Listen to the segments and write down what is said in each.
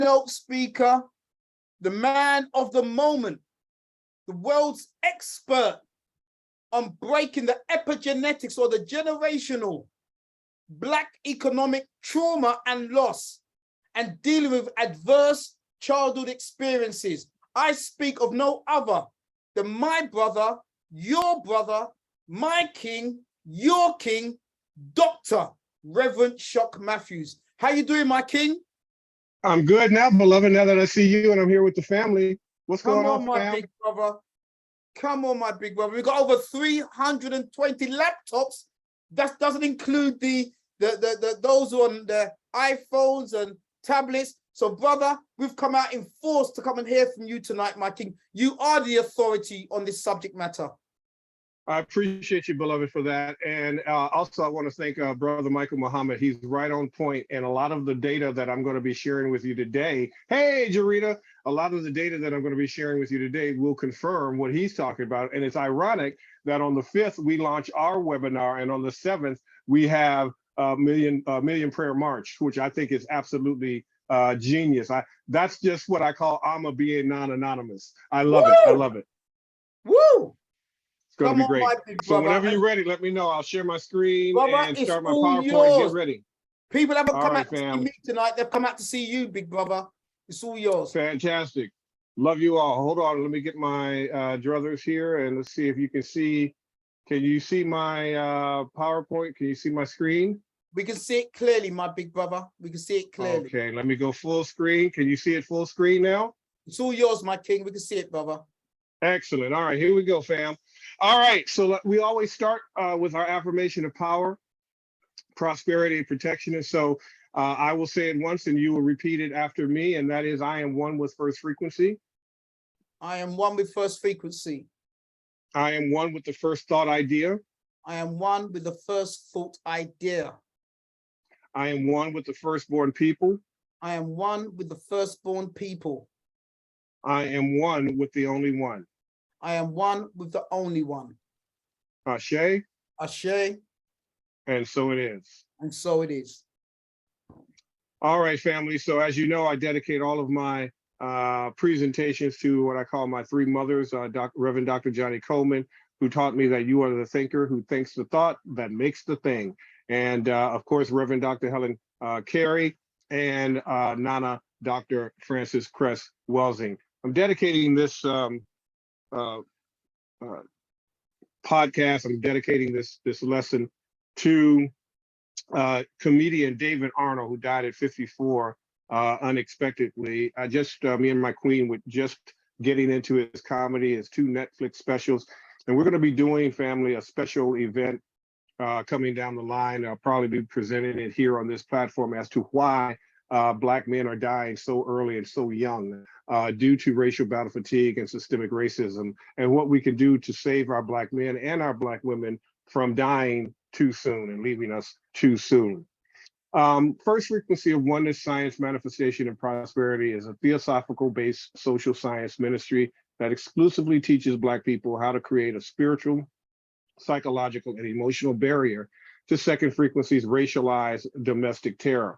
keynote speaker, the man of the moment, the world's expert on breaking the epigenetics or the generational Black economic trauma and loss and dealing with adverse childhood experiences. I speak of no other than my brother, my king, your king, Dr. Reverend Shock Matthews. How you doing, my king? I'm good now, beloved, now that I see you and I'm here with the family. What's going on, my fam? big brother. Come on, my big brother. We've got over 320 laptops. That doesn't include those on the iPhones and tablets. So, brother, we've come out in force to come and hear from you tonight, my king. You are the authority on this subject matter. I appreciate you, beloved, for that. And also, I want to thank Brother Michael Muhammad. He's right on point. And a lot of the data that I'm going to be sharing with you today, hey, Jarita, a lot of the data that I'm going to be sharing with you today will confirm what he's talking about. And it's ironic that on the 5th, we launch our webinar. And on the 7th, we have a million prayer march, which I think is absolutely genius. That's just what I call Alma being non-anonymous. I love it. I love it. Woo! It's going to be great. So whenever you're ready, let me know. I'll share my screen and start my PowerPoint. Get ready. People haven't come out to see me tonight. They've come out to see you, big brother. It's all yours. Fantastic. Love you all. Hold on. Let me get my druthers here and let's see if you can see. Can you see my PowerPoint? Can you see my screen? We can see it clearly, my big brother. We can see it clearly. Okay, let me go full screen. Can you see it full screen now? It's all yours, my king. We can see it, brother. Excellent. All right, here we go, fam. All right, so we always start with our affirmation of power, prosperity, and protection. And so I will say it once and you will repeat it after me. And that is, I am one with first frequency. I am one with first frequency. I am one with the first thought idea. I am one with the first thought idea. I am one with the firstborn people. I am one with the firstborn people. I am one with the only one. I am one with the only one. Ashe. Ashe. And so it is. And so it is. All right, family. So as you know, I dedicate all of my presentations to what I call my three mothers, Reverend Dr. Johnny Coleman, who taught me that you are the thinker who thinks the thought that makes the thing. And of course, Reverend Dr. Helen Carey and Nana Dr. Francis Cress Welsing. I'm dedicating this podcast, I'm dedicating this lesson to comedian David Arnold, who died at 54 unexpectedly. Me and my queen were just getting into his comedy, his 2 Netflix specials. And we're going to be doing, family, a special event coming down the line. I'll probably be presenting it here on this platform as to why Black men are dying so early and so young due to racial battle fatigue and systemic racism, and what we can do to save our Black men and our Black women from dying too soon and leaving us too soon. First Frequency of Oneness, Science, Manifestation, and Prosperity is a theosophical-based social science ministry that exclusively teaches Black people how to create a spiritual, psychological, and emotional barrier to second frequencies racialized domestic terror.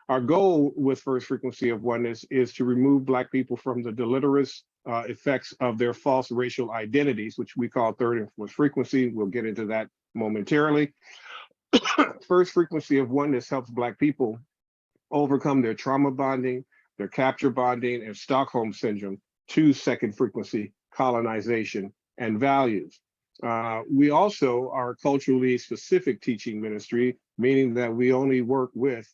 Our goal with First Frequency of Oneness is to remove Black people from the deleterious effects of their false racial identities, which we call third and fourth frequency. We'll get into that momentarily. First Frequency of Oneness helps Black people overcome their trauma bonding, their capture bonding, and Stockholm syndrome to second frequency colonization and values. We also are a culturally specific teaching ministry, meaning that we only work with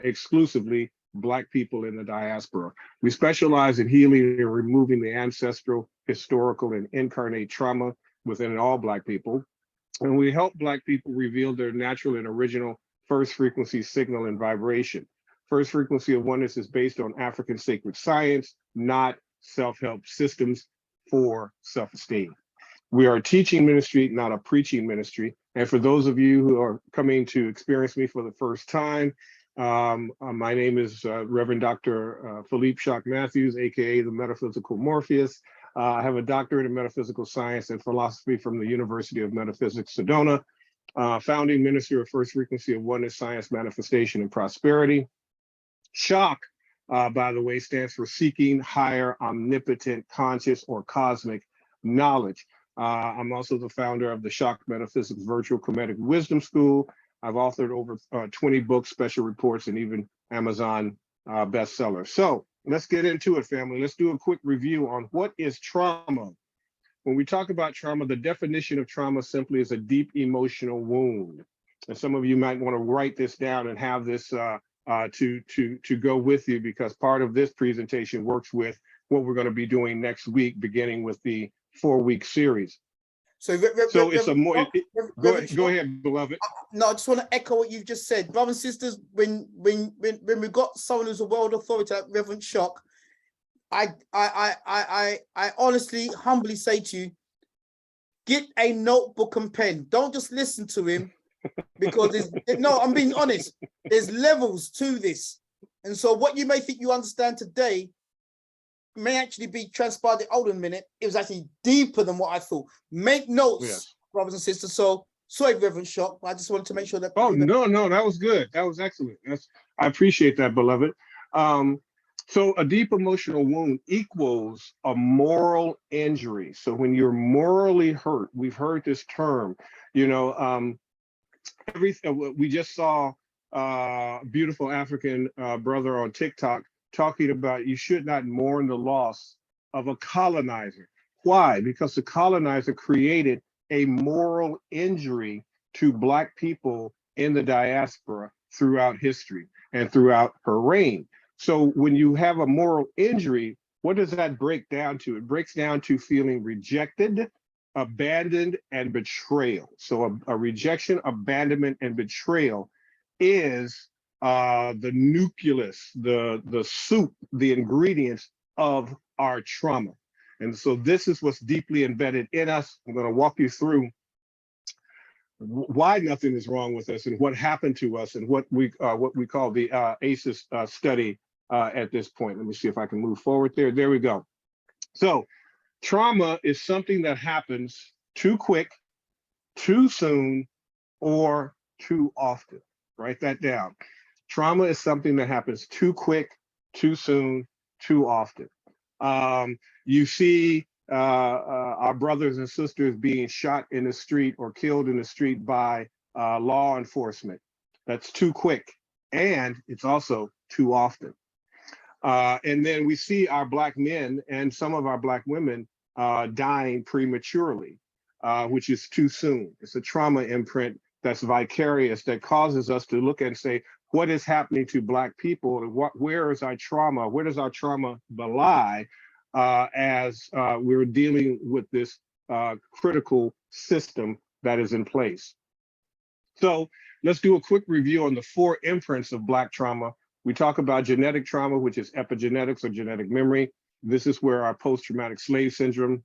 exclusively Black people in the diaspora. We specialize in healing and removing the ancestral, historical, and incarnate trauma within all Black people. And we help Black people reveal their natural and original first frequency signal and vibration. First Frequency of Oneness is based on African sacred science, not self-help systems for self-esteem. We are a teaching ministry, not a preaching ministry. And for those of you who are coming to experience me for the first time, my name is Reverend Dr. Philippe Shock Matthews, AKA the Metaphysical Morpheus. I have a doctorate in metaphysical science and philosophy from the University of Metaphysics, Sedona, founding minister of First Frequency of Oneness, Science, Manifestation, and Prosperity. Shock by the way, stands for Seeking Higher Omnipotent Conscious or Cosmic Knowledge. I'm also the founder of the Shock Metaphysics Virtual Comedic Wisdom School. I've authored over 20 books, special reports, and even Amazon bestseller. So let's get into it, family. Let's do a quick review on what is trauma. When we talk about trauma, the definition of trauma simply is a deep emotional wound. And some of you might want to write this down and have this to go with you, because part of this presentation works with what we're going to be doing next week, beginning with the 4-week series. So it's a more. Go ahead, beloved. No, I just want to echo what you've just said, brothers and sisters. When we got someone who's a world authority like Reverend Shock, I honestly, humbly say to you, get a notebook and pen. Don't just listen to him, because no, I'm being honest. There's levels to this, and so what you may think you understand today may actually be transpired. Hold on a minute, it was actually deeper than what I thought. Make notes, yes, brothers and sisters. So sorry, Reverend Shock, I just wanted to make sure that. Oh no, that was good. That was excellent. I appreciate that, beloved. So a deep emotional wound equals a moral injury. So when you're morally hurt, we've heard this term. We just saw a beautiful African brother on TikTok talking about you should not mourn the loss of a colonizer. Why? Because the colonizer created a moral injury to Black people in the diaspora throughout history and throughout her reign. So when you have a moral injury, what does that break down to? It breaks down to feeling rejected, abandoned, and betrayal. So a rejection, abandonment, and betrayal is the nucleus, the soup, the ingredients of our trauma. And so this is what's deeply embedded in us. I'm going to walk you through why nothing is wrong with us and what happened to us and what we call the ACEs study at this point. Let me see if I can move forward there. There we go. So trauma is something that happens too quick, too soon, or too often. Write that down. Trauma is something that happens too quick, too soon, too often. You see our brothers and sisters being shot in the street or killed in the street by law enforcement. That's too quick, and it's also too often. And then we see our Black men and some of our Black women dying prematurely, which is too soon. It's a trauma imprint that's vicarious, that causes us to look and say, what is happening to Black people? Where is our trauma? Where does our trauma belie as we're dealing with this critical system that is in place? So let's do a quick review on the 4 imprints of Black trauma. We talk about genetic trauma, which is epigenetics or genetic memory. This is where our post-traumatic slave syndrome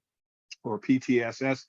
or PTSS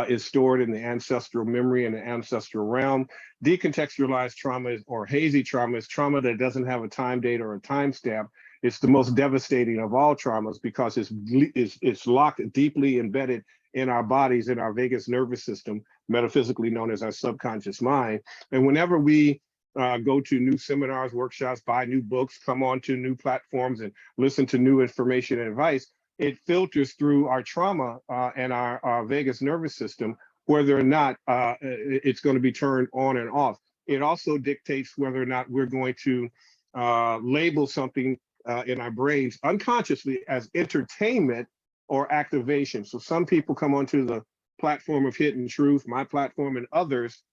is stored in the ancestral memory and the ancestral realm. Decontextualized trauma or hazy trauma is trauma that doesn't have a time date or a timestamp. It's the most devastating of all traumas because it's locked deeply embedded in our bodies, in our vagus nervous system, metaphysically known as our subconscious mind. And whenever we go to new seminars, workshops, buy new books, come on to new platforms and listen to new information and advice, it filters through our trauma and our vagus nervous system, whether or not it's going to be turned on and off. It also dictates whether or not we're going to label something in our brains unconsciously as entertainment or activation. So some people come onto the platform of Hidden Truth, my platform and others,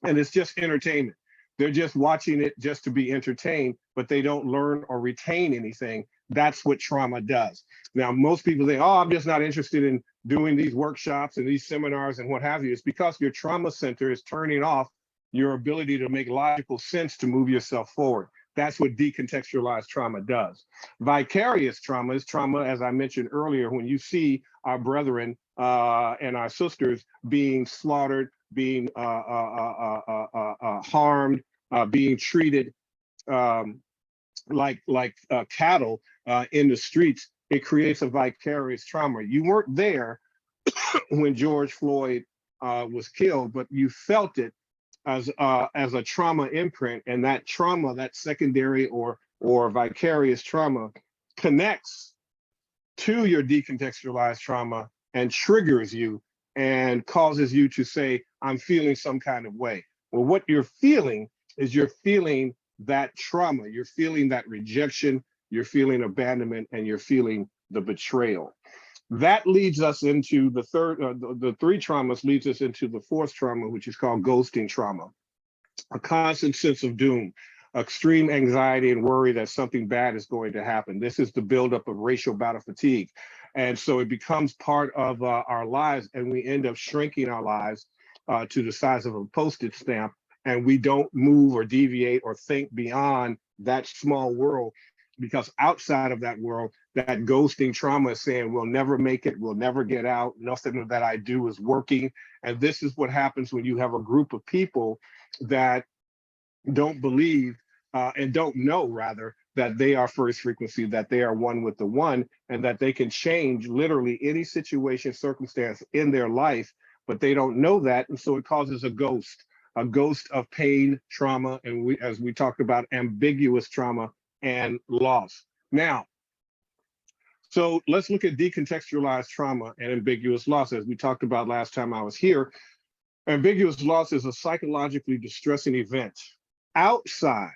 and it's just entertainment. They're just watching it just to be entertained, but they don't learn or retain anything. That's what trauma does. Now, most people think, oh, I'm just not interested in doing these workshops and these seminars and what have you. It's because your trauma center is turning off your ability to make logical sense to move yourself forward. That's what decontextualized trauma does. Vicarious trauma is trauma, as I mentioned earlier, when you see our brethren and our sisters being slaughtered, being harmed, being treated like cattle in the streets. It creates a vicarious trauma. You weren't there when George Floyd was killed, but you felt it as a trauma imprint, and that trauma, that secondary or or vicarious trauma connects to your decontextualized trauma and triggers you and causes you to say, I'm feeling some kind of way. Well, what you're feeling is you're feeling that trauma, you're feeling that rejection, you're feeling abandonment, and you're feeling the betrayal. That leads us into the the three traumas leads us into the fourth trauma, which is called ghosting trauma. A constant sense of doom, extreme anxiety and worry that something bad is going to happen. This is the buildup of racial battle fatigue. And so it becomes part of our lives, and we end up shrinking our lives to the size of a postage stamp, and we don't move or deviate or think beyond that small world, because outside of that world, that ghosting trauma is saying, we'll never make it, we'll never get out, nothing that I do is working. And this is what happens when you have a group of people that don't believe and don't know, rather, that they are first frequency, that they are one with the one, and that they can change literally any situation, circumstance in their life, but they don't know that. And so it causes a ghost of pain, trauma, and we, as we talked about, ambiguous trauma and loss. Now, so let's look at decontextualized trauma and ambiguous loss. As we talked about last time I was here, ambiguous loss is a psychologically distressing event outside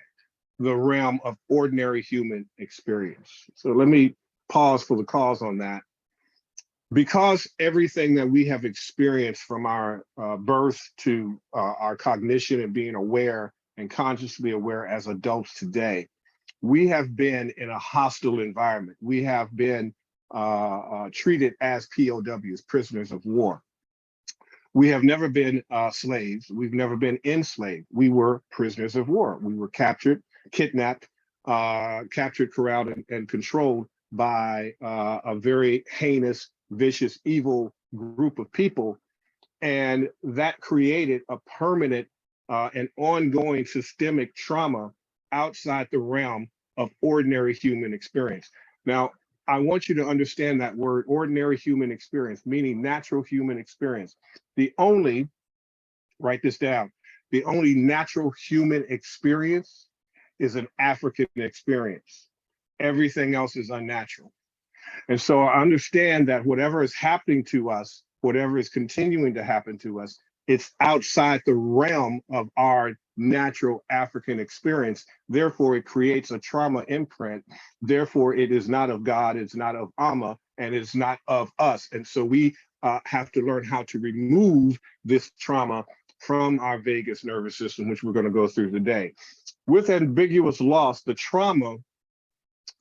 the realm of ordinary human experience. So let me pause for the cause on that. Because everything that we have experienced from our birth to our cognition and being aware and consciously aware as adults today, we have been in a hostile environment. We have been treated as POWs, prisoners of war. We have never been slaves. We've never been enslaved. We were prisoners of war. We were captured, kidnapped, captured, corralled, and controlled by a very heinous, vicious, evil group of people. And that created a permanent and ongoing systemic trauma outside the realm of ordinary human experience. Now, I want you to understand that word, ordinary human experience, meaning natural human experience. The only, write this down, the only natural human experience is an African experience. Everything else is unnatural. And so I understand that whatever is happening to us, whatever is continuing to happen to us, it's outside the realm of our natural African experience. Therefore, it creates a trauma imprint. Therefore, it is not of God, it's not of Amma, and it's not of us. And so we have to learn how to remove this trauma from our vagus nervous system, which we're going to go through today. With ambiguous loss, the trauma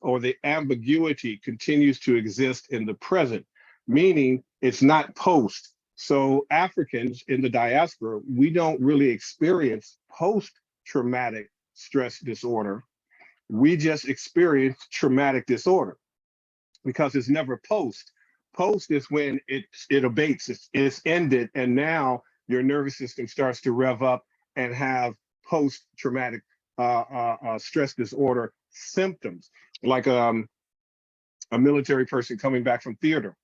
or the ambiguity continues to exist in the present, meaning it's not post. So Africans in the diaspora, we don't really experience post-traumatic stress disorder. We just experience traumatic disorder because it's never post. Post is when it abates, it's ended, and now your nervous system starts to rev up and have post-traumatic stress disorder symptoms, like a military person coming back from theater.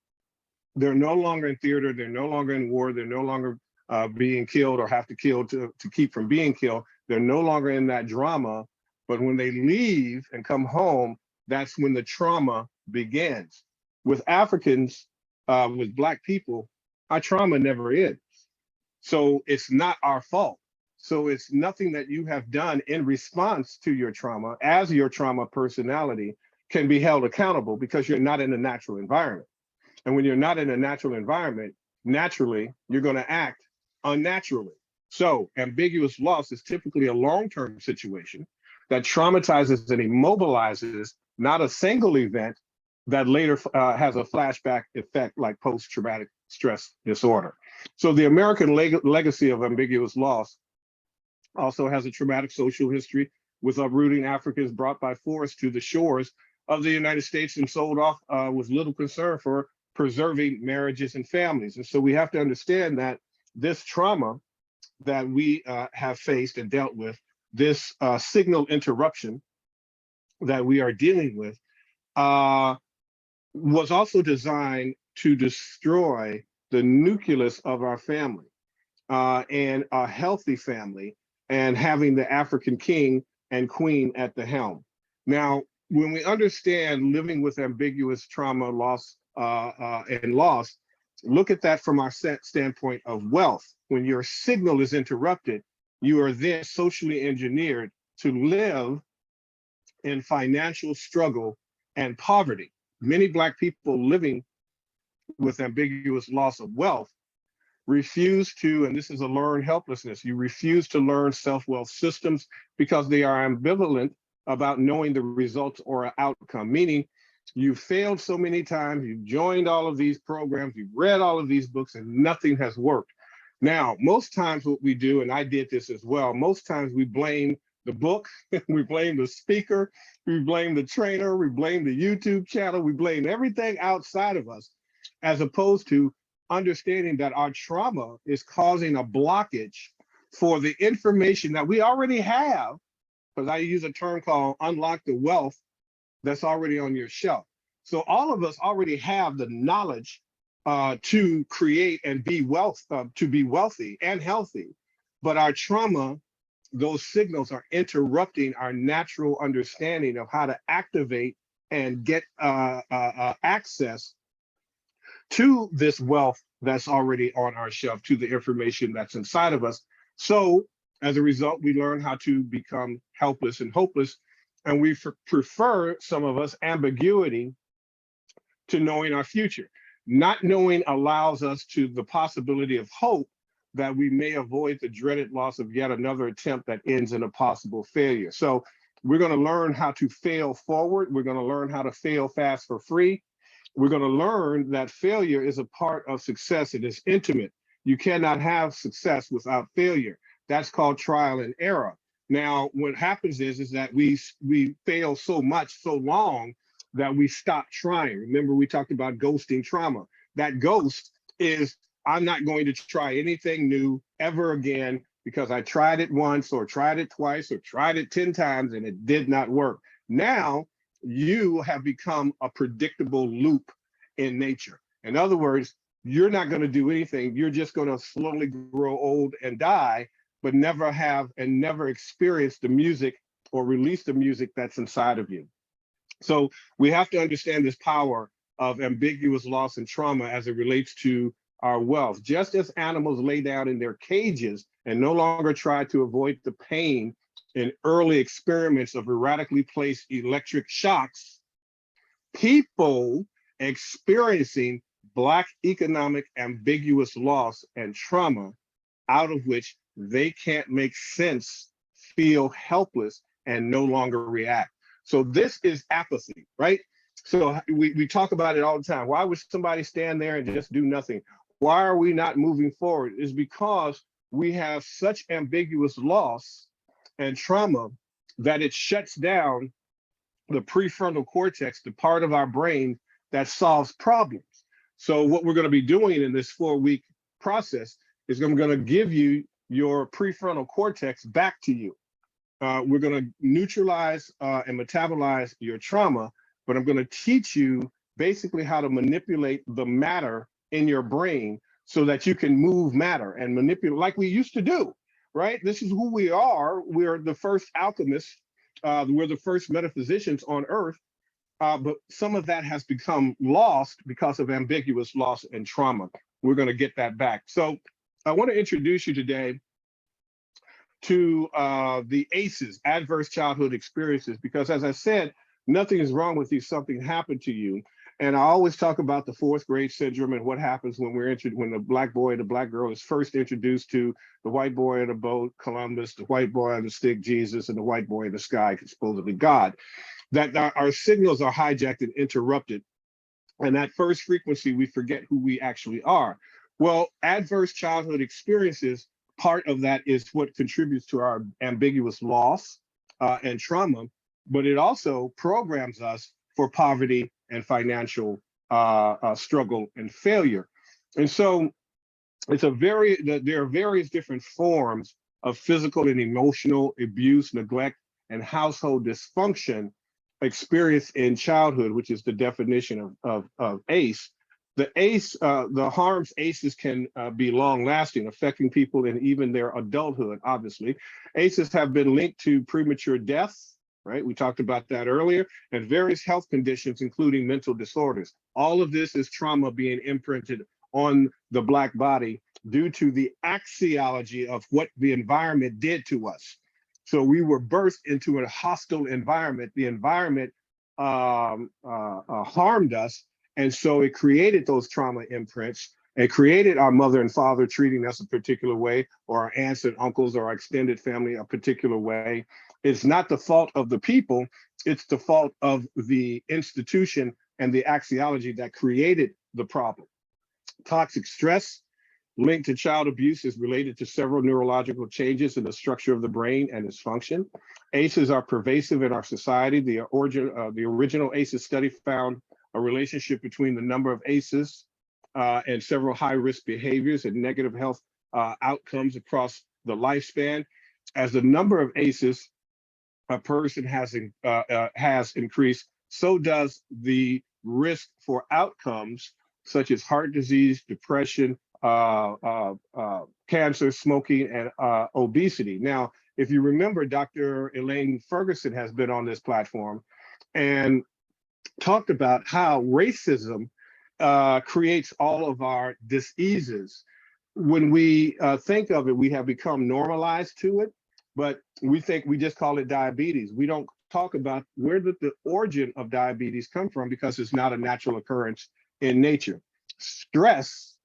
They're no longer in theater, they're no longer in war, they're no longer being killed or have to kill to keep from being killed. They're no longer in that drama, but when they leave and come home, that's when the trauma begins. With Africans, with Black people, our trauma never ends. So it's not our fault. So it's nothing that you have done in response to your trauma as your trauma personality can be held accountable because you're not in a natural environment. And when you're not in a natural environment, naturally, you're going to act unnaturally. So ambiguous loss is typically a long-term situation that traumatizes and immobilizes, not a single event that later has a flashback effect like post-traumatic stress disorder. So the American legacy of ambiguous loss also has a traumatic social history with uprooting Africans brought by force to the shores of the United States and sold off with little concern for preserving marriages and families. And so we have to understand that this trauma that we have faced and dealt with, this signal interruption that we are dealing with, was also designed to destroy the nucleus of our family and a healthy family, and having the African king and queen at the helm. Now, when we understand living with ambiguous trauma, loss, and loss, look at that from our standpoint of wealth. When your signal is interrupted, you are then socially engineered to live in financial struggle and poverty. Many Black people living with ambiguous loss of wealth refuse to, and this is a learned helplessness, you refuse to learn self-wealth systems because they are ambivalent about knowing the results or outcome, meaning you've failed so many times, you've joined all of these programs, you've read all of these books, and nothing has worked. Now, most times what we do, and I did this as well, most times we blame the book, we blame the speaker, we blame the trainer, we blame the YouTube channel, we blame everything outside of us, as opposed to understanding that our trauma is causing a blockage for the information that we already have, because I use a term called unlock the wealth that's already on your shelf. So all of us already have the knowledge to create and be to be wealthy and healthy, but our trauma, those signals are interrupting our natural understanding of how to activate and get access to this wealth that's already on our shelf, to the information that's inside of us. So as a result, we learn how to become helpless and hopeless, and we prefer, some of us, ambiguity to knowing our future. Not knowing allows us to the possibility of hope that we may avoid the dreaded loss of yet another attempt that ends in a possible failure. So we're going to learn how to fail forward. We're going to learn how to fail fast for free. We're going to learn that failure is a part of success. It is intimate. You cannot have success without failure. That's called trial and error. Now, what happens is that we fail so much, so long, that we stop trying. Remember, we talked about ghosting trauma. That ghost is, I'm not going to try anything new ever again because I tried it once or tried it twice or tried it 10 times and it did not work. Now, you have become a predictable loop in nature. In other words, you're not going to do anything. You're just going to slowly grow old and die, but never have and never experience the music or release the music that's inside of you. So we have to understand this power of ambiguous loss and trauma as it relates to our wealth. Just as animals lay down in their cages and no longer try to avoid the pain in early experiments of erratically placed electric shocks, people experiencing Black economic ambiguous loss and trauma, out of which they can't make sense, feel helpless, and no longer react. So this is apathy, right? So we talk about it all the time. Why would somebody stand there and just do nothing? Why are we not moving forward? It's because we have such ambiguous loss and trauma that it shuts down the prefrontal cortex, the part of our brain that solves problems. So what we're going to be doing in this 4-week process is I'm going to give you your prefrontal cortex back to you. We're going to neutralize and metabolize your trauma, but I'm going to teach you basically how to manipulate the matter in your brain so that you can move matter and manipulate like we used to do, right? This is who we are. We're the first alchemists. We're the first metaphysicians on earth, but some of that has become lost because of ambiguous loss and trauma. We're going to get that back. So I want to introduce you today to the ACEs, adverse childhood experiences, because as I said, nothing is wrong with you, something happened to you. And I always talk about the 4th grade syndrome and what happens when when the Black boy and the Black girl is first introduced to the white boy in the boat, Columbus, the white boy on the stick, Jesus, and the white boy in the sky, supposedly God, that our signals are hijacked and interrupted. And that first frequency, we forget who we actually are. Well, adverse childhood experiences, part of that is what contributes to our ambiguous loss and trauma, but it also programs us for poverty and financial struggle and failure. And so there are various different forms of physical and emotional abuse, neglect, and household dysfunction experienced in childhood, which is the definition of ACE. The harms ACEs can be long lasting, affecting people in even their adulthood, obviously. ACEs have been linked to premature death, right? We talked about that earlier, and various health conditions, including mental disorders. All of this is trauma being imprinted on the Black body due to the axiology of what the environment did to us. So we were birthed into a hostile environment. The environment harmed us, and so it created those trauma imprints. It created our mother and father treating us a particular way, or our aunts and uncles or our extended family a particular way. It's not the fault of the people, it's the fault of the institution and the axiology that created the problem. Toxic stress linked to child abuse is related to several neurological changes in the structure of the brain and its function. ACEs are pervasive in our society. The original ACEs study found a relationship between the number of ACEs and several high-risk behaviors and negative health outcomes across the lifespan. As the number of ACEs a person has increased, so does the risk for outcomes such as heart disease, depression, cancer, smoking, and obesity. Now, if you remember, Dr. Elaine Ferguson has been on this platform and talked about how racism creates all of our diseases. When we think of it, we have become normalized to it, but we just call it diabetes. We don't talk about where did the origin of diabetes come from, because it's not a natural occurrence in nature. Stress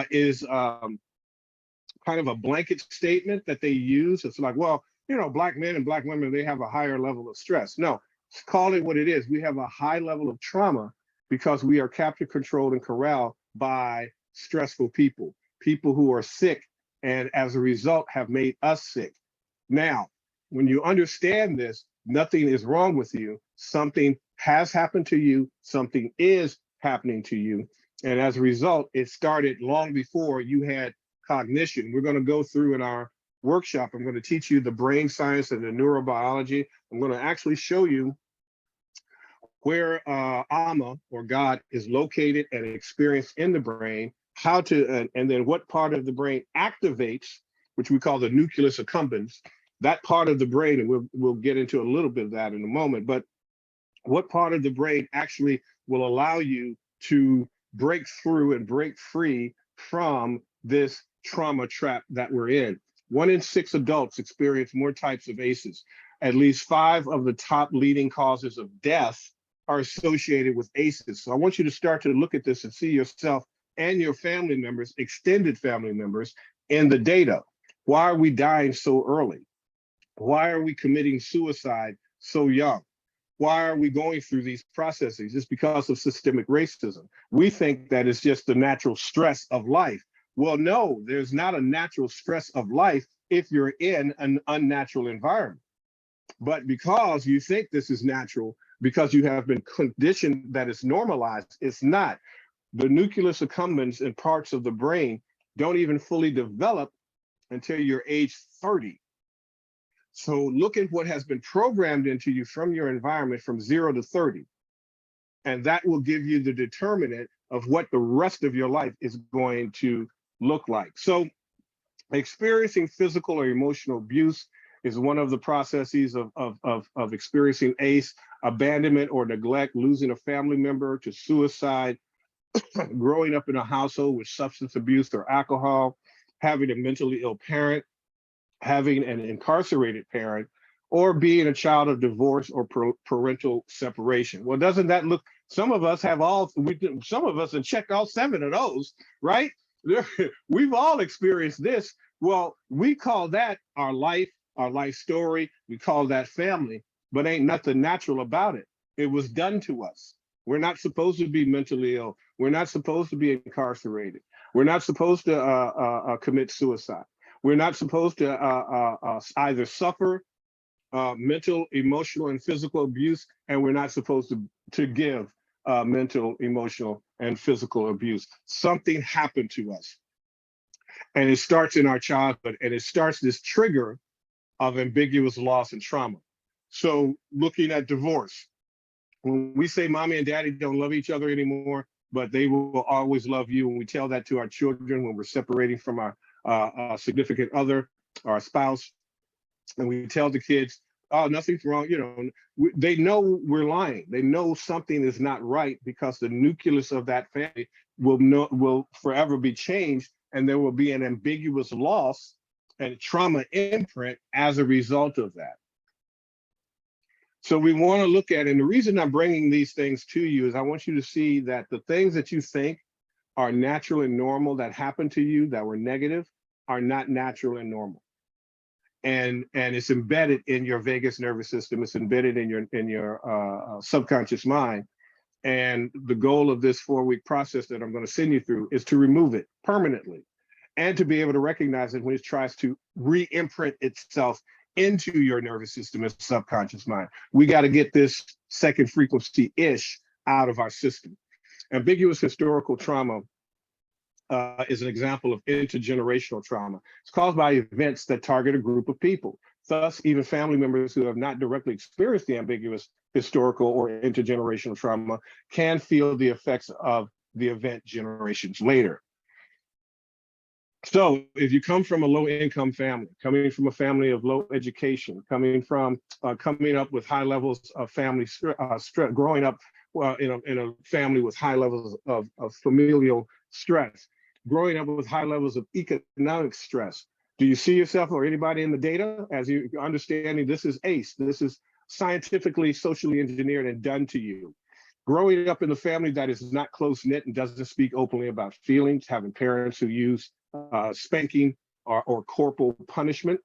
is kind of a blanket statement that they use. It's like, well, you know, Black men and Black women, they have a higher level of stress. No, call it what it is. We have a high level of trauma because we are captured, controlled, and corralled by stressful people, people who are sick, and as a result have made us sick. Now, when you understand this, nothing is wrong with you. Something has happened to you. Something is happening to you. And as a result, it started long before you had cognition. We're going to go through in our workshop. I'm going to teach you the brain science and the neurobiology. I'm going to actually show you where Ama, or God, is located and experienced in the brain, how to, and then what part of the brain activates, which we call the nucleus accumbens, that part of the brain, and we'll get into a little bit of that in a moment, but what part of the brain actually will allow you to break through and break free from this trauma trap that we're in. 1 in 6 adults experience more types of ACEs. At least 5 of the top leading causes of death are associated with ACEs. So I want you to start to look at this and see yourself and your family members, extended family members, in the data. Why are we dying so early? Why are we committing suicide so young? Why are we going through these processes? It's because of systemic racism. We think that it's just the natural stress of life. Well, no, there's not a natural stress of life if you're in an unnatural environment. But because you think this is natural, because you have been conditioned that it's normalized, it's not. The nucleus accumbens and parts of the brain don't even fully develop until you're age 30. So look at what has been programmed into you from your environment from 0 to 30. And that will give you the determinant of what the rest of your life is going to look like. So experiencing physical or emotional abuse is one of the processes of experiencing ACE. Abandonment or neglect, losing a family member to suicide, growing up in a household with substance abuse or alcohol, having a mentally ill parent, having an incarcerated parent, or being a child of divorce or parental separation. Well, doesn't that look, some of us have some of us have checked all 7 of those, right? We've all experienced this. Well, we call that our life story. We call that family, but ain't nothing natural about it. It was done to us. We're not supposed to be mentally ill. We're not supposed to be incarcerated. We're not supposed to commit suicide. We're not supposed to either suffer mental, emotional, and physical abuse, and we're not supposed to give mental, emotional, and physical abuse. Something happened to us. And it starts in our childhood, and it starts this trigger of ambiguous loss and trauma. So looking at divorce, when we say mommy and daddy don't love each other anymore, but they will always love you, and we tell that to our children when we're separating from our significant other, our spouse, and we tell the kids, oh, nothing's wrong. You know, they know we're lying. They know something is not right because the nucleus of that family will forever be changed, and there will be an ambiguous loss and trauma imprint as a result of that. So we want to look at, and the reason I'm bringing these things to you is I want you to see that the things that you think are natural and normal that happen to you that were negative are not natural and normal. And it's embedded in your vagus nervous system. It's embedded in your subconscious mind. And the goal of this 4-week process that I'm going to send you through is to remove it permanently and to be able to recognize it when it tries to re-imprint itself into your nervous system and subconscious mind. We got to get this second frequency-ish out of our system. Ambiguous historical trauma is an example of intergenerational trauma. It's caused by events that target a group of people. Thus, even family members who have not directly experienced the ambiguous historical or intergenerational trauma can feel the effects of the event generations later. So if you come from a low-income family, coming from a family of low education, coming up with high levels of family stress, growing up in a family with high levels of familial stress, growing up with high levels of economic stress, do you see yourself or anybody in the data as you understanding this is ACE, this is scientifically, socially engineered and done to you? Growing up in a family that is not close-knit and doesn't speak openly about feelings, having parents who use spanking or corporal punishment.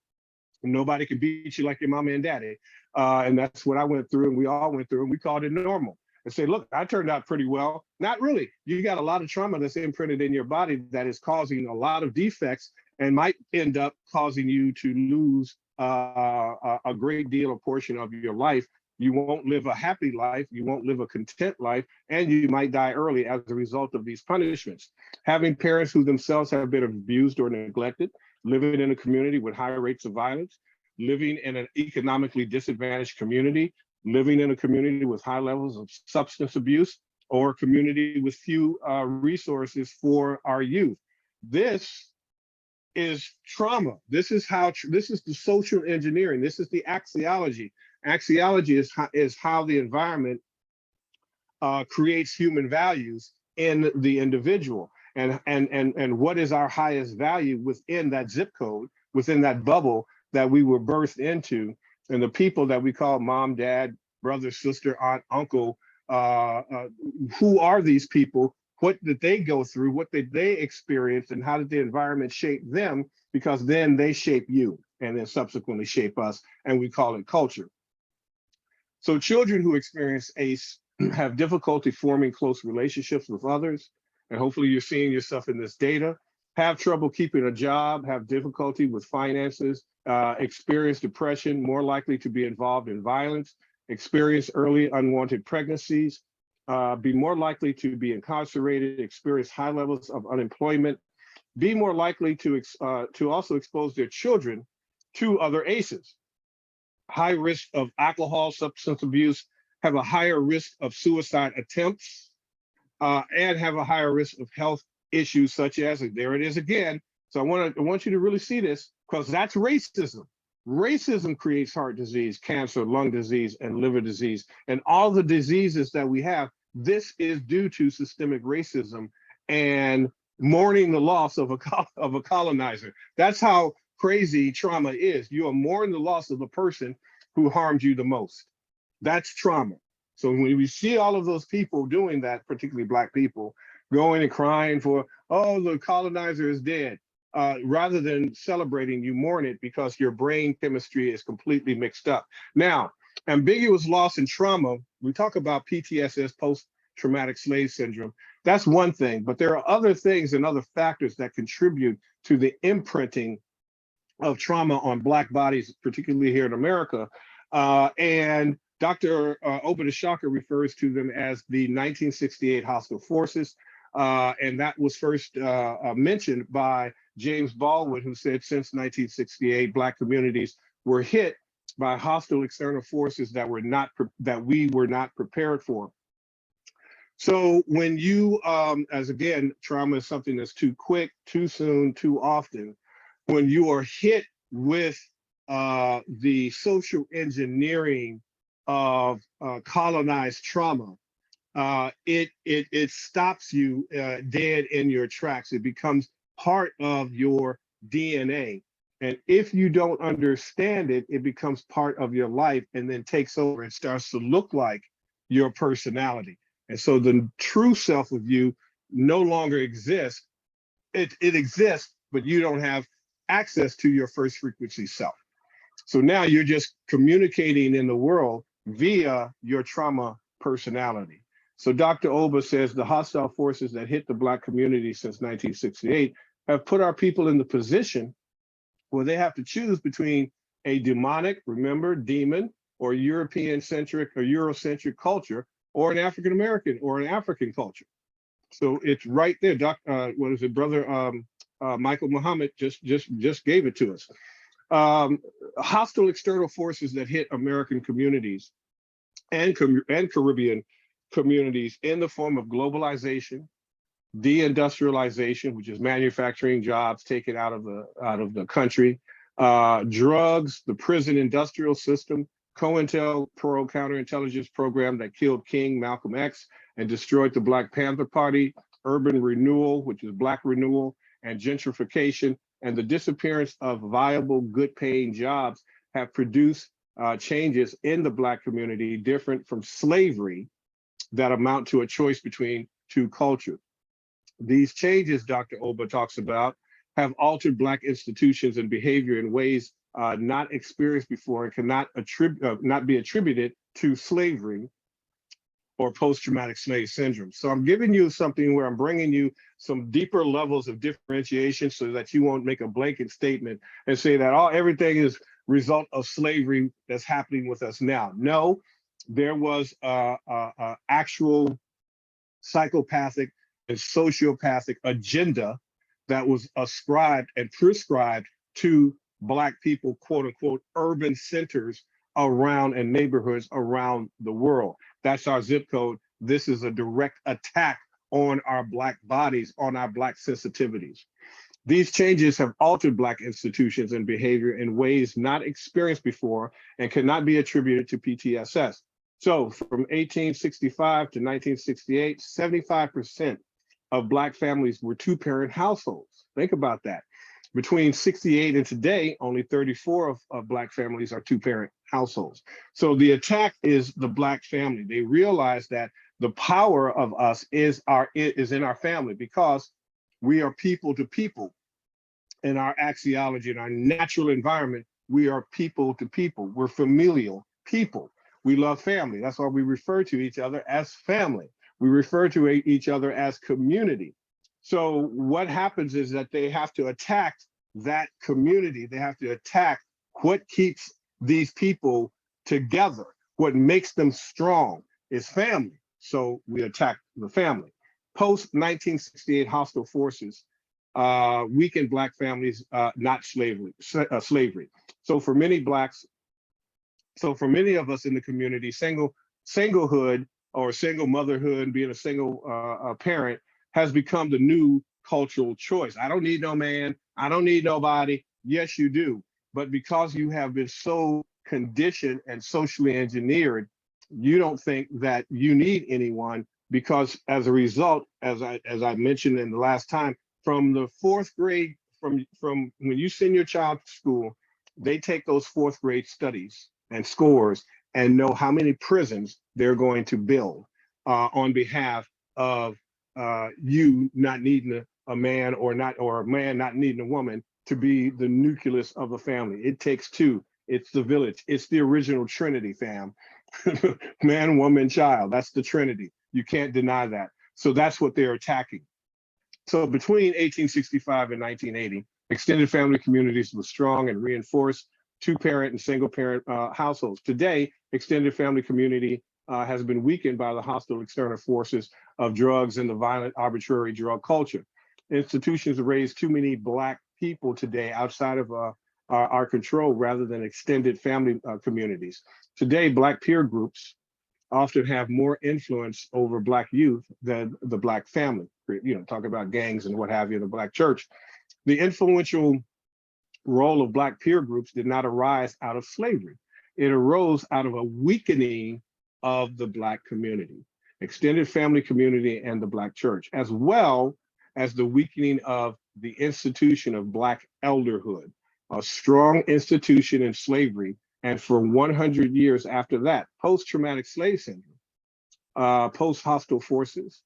Nobody can beat you like your mama and daddy. And that's what I went through and we all went through, and we called it normal. And say, look, I turned out pretty well. Not really. You got a lot of trauma that's imprinted in your body that is causing a lot of defects and might end up causing you to lose a great deal of portion of your life. You won't live a happy life, you won't live a content life, and you might die early as a result of these punishments. Having parents who themselves have been abused or neglected, living in a community with high rates of violence, living in an economically disadvantaged community, living in a community with high levels of substance abuse, or a community with few resources for our youth. This is trauma. This is the social engineering. This is the axiology. Axiology is how the environment creates human values in the individual, and what is our highest value within that zip code, within that bubble that we were birthed into, and the people that we call mom, dad, brother, sister, aunt, uncle. Who are these people? What did they go through? What did they experience? And how did the environment shape them? Because then they shape you and then subsequently shape us, and we call it culture. So children who experience ACE have difficulty forming close relationships with others, and hopefully you're seeing yourself in this data, have trouble keeping a job, have difficulty with finances, experience depression, more likely to be involved in violence, experience early unwanted pregnancies, be more likely to be incarcerated, experience high levels of unemployment, be more likely to also expose their children to other ACEs. High risk of alcohol, substance abuse, have a higher risk of suicide attempts, and have a higher risk of health issues such as, there it is again. So I want you to really see this, because that's racism. Racism creates heart disease, cancer, lung disease, and liver disease. And all the diseases that we have, this is due to systemic racism and mourning the loss of a colonizer. That's how crazy trauma is. You are mourning the loss of the person who harmed you the most. That's trauma. So when we see all of those people doing that, particularly Black people, going and crying for, oh, the colonizer is dead, rather than celebrating, you mourn it because your brain chemistry is completely mixed up. Now, ambiguous loss and trauma, we talk about PTSS, post-traumatic slave syndrome. That's one thing, but there are other things and other factors that contribute to the imprinting of trauma on Black bodies, particularly here in America. And Dr. Obadashaka refers to them as the 1968 hostile forces. And that was first mentioned by James Baldwin, who said since 1968, Black communities were hit by hostile external forces that we were not prepared for. So when you, as again, trauma is something that's too quick, too soon, too often, when you are hit with the social engineering of colonized trauma, it stops you dead in your tracks. It becomes part of your DNA. And if you don't understand it, it becomes part of your life and then takes over and starts to look like your personality. And so the true self of you no longer exists. It exists, but you don't have access to your first frequency self. So now you're just communicating in the world via your trauma personality. So Dr. Oba says the hostile forces that hit the Black community since 1968 have put our people in the position where they have to choose between a demonic, remember, demon, or European-centric or Eurocentric culture, or an African-American or an African culture. So it's right there. What is it, brother Michael Muhammad just gave it to us. Hostile external forces that hit American communities and Caribbean communities in the form of globalization, deindustrialization, which is manufacturing jobs taken out of the country, drugs, the prison industrial system, COINTELPRO counterintelligence program that killed King Malcolm X and destroyed the Black Panther Party, urban renewal, which is Black renewal, and gentrification, and the disappearance of viable, good-paying jobs have produced changes in the Black community different from slavery that amount to a choice between two cultures. These changes Dr. Oba talks about have altered Black institutions and behavior in ways not experienced before and cannot not be attributed to slavery or post-traumatic slave syndrome. So I'm giving you something where I'm bringing you some deeper levels of differentiation so that you won't make a blanket statement and say that everything is result of slavery that's happening with us now. No, there was actual psychopathic and sociopathic agenda that was ascribed and prescribed to Black people, quote unquote, urban centers around and neighborhoods around the world. That's our zip code. This is a direct attack on our Black bodies, on our Black sensitivities. These changes have altered Black institutions and behavior in ways not experienced before and cannot be attributed to PTSS. So from 1865 to 1968, 75% of Black families were two-parent households. Think about that. Between 68 and today, only 34 of Black families are two-parent households. So the attack is the Black family. They realize that the power of us is in our family because we are people to people. In our axiology, in our natural environment, we are people to people. We're familial people. We love family. That's why we refer to each other as family. We refer to each other as community. So what happens is that they have to attack that community. They have to attack what keeps these people together. What makes them strong is family. So we attack the family. Post-1968 hostile forces weakened Black families, not slavery. So for many Blacks, so for many of us in the community, singlehood or single motherhood, being a single parent has become the new cultural choice. I don't need no man. I don't need nobody. Yes, you do. But because you have been so conditioned and socially engineered, you don't think that you need anyone because as a result, as I mentioned in the last time, from the fourth grade, from when you send your child to school, they take those fourth grade studies and scores and know how many prisons they're going to build on behalf of you not needing a man or a man not needing a woman to be the nucleus of a family. It takes two. It's the village. It's the original Trinity, fam. Man, woman, child. That's the Trinity. You can't deny that. So that's what they're attacking. So between 1865 and 1980, extended family communities were strong and reinforced two-parent and single-parent households. Today, extended family community has been weakened by the hostile external forces of drugs and the violent, arbitrary drug culture. Institutions raise too many Black people today outside of our control rather than extended family communities. Today, Black peer groups often have more influence over Black youth than the Black family. You know, talk about gangs and what have you in the Black church. The influential role of Black peer groups did not arise out of slavery. It arose out of a weakening of the Black community, extended family community, and the Black church, as well as the weakening of the institution of Black elderhood, a strong institution in slavery. And for 100 years after that, post-traumatic slave syndrome, post-hostile forces,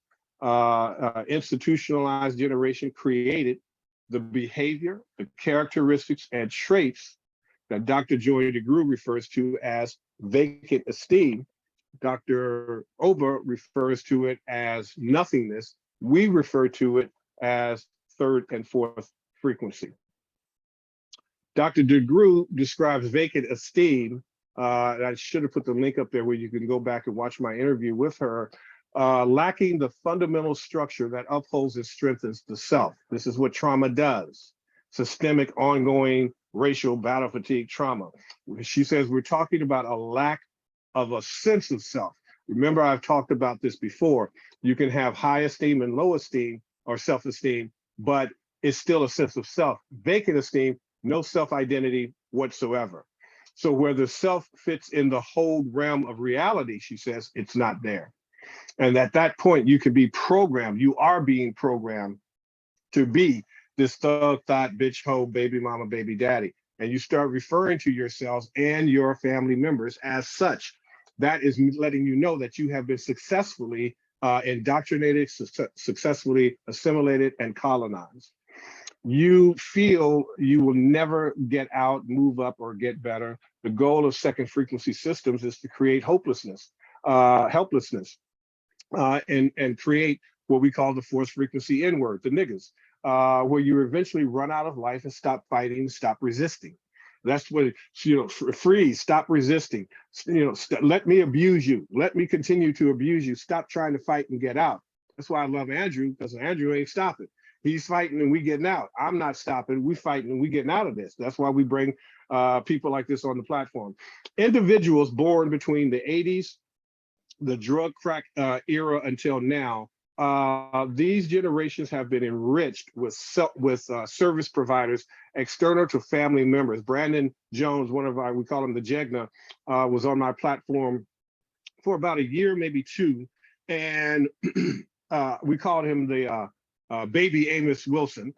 institutionalized generation created the behavior, the characteristics, and traits that Dr. Joy DeGruy refers to as vacant esteem. Dr. Ober refers to it as nothingness. We refer to it as third and fourth frequency. Dr. DeGruy describes vacant esteem. I should have put the link up there where you can go back and watch my interview with her. Lacking the fundamental structure that upholds and strengthens the self. This is what trauma does. Systemic, ongoing racial battle fatigue trauma. She says we're talking about a lack of a sense of self. Remember, I've talked about this before. You can have high esteem and low esteem or self-esteem, but it's still a sense of self. Vacant esteem, no self-identity whatsoever. So where the self fits in the whole realm of reality, she says, it's not there. And at that point, you can be programmed. You are being programmed to be this thug, thought, bitch, hoe, baby mama, baby daddy. And you start referring to yourselves and your family members as such. That is letting you know that you have been successfully indoctrinated, successfully assimilated, and colonized. You feel you will never get out, move up, or get better. The goal of second frequency systems is to create hopelessness, helplessness, and create what we call the fourth frequency N-word, the niggas, where you eventually run out of life and stop fighting, stop resisting. That's what, freeze, stop resisting. Let me abuse you. Let me continue to abuse you. Stop trying to fight and get out. That's why I love Andrew, because Andrew ain't stopping. He's fighting and we getting out. I'm not stopping. We fighting and we getting out of this. That's why we bring people like this on the platform. Individuals born between the 80s, the drug crack era until now, these generations have been enriched with service providers external to family members. Brandon Jones, one of our, we call him the Jegna, was on my platform for about a year, maybe two, and we called him the baby Amos Wilson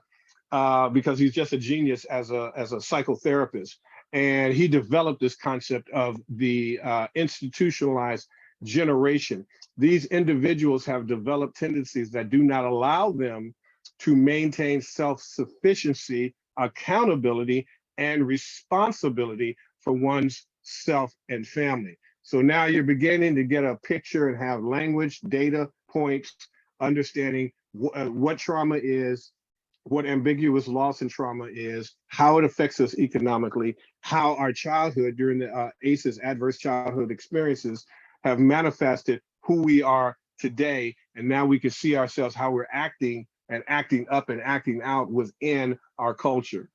because he's just a genius as a psychotherapist. And he developed this concept of the institutionalized generation. These individuals have developed tendencies that do not allow them to maintain self-sufficiency, accountability, and responsibility for one's self and family. So now you're beginning to get a picture and have language, data points, understanding what trauma is, what ambiguous loss and trauma is, how it affects us economically, how our childhood during the ACEs, adverse childhood experiences, have manifested who we are today. And now we can see ourselves how we're acting and acting up and acting out within our culture.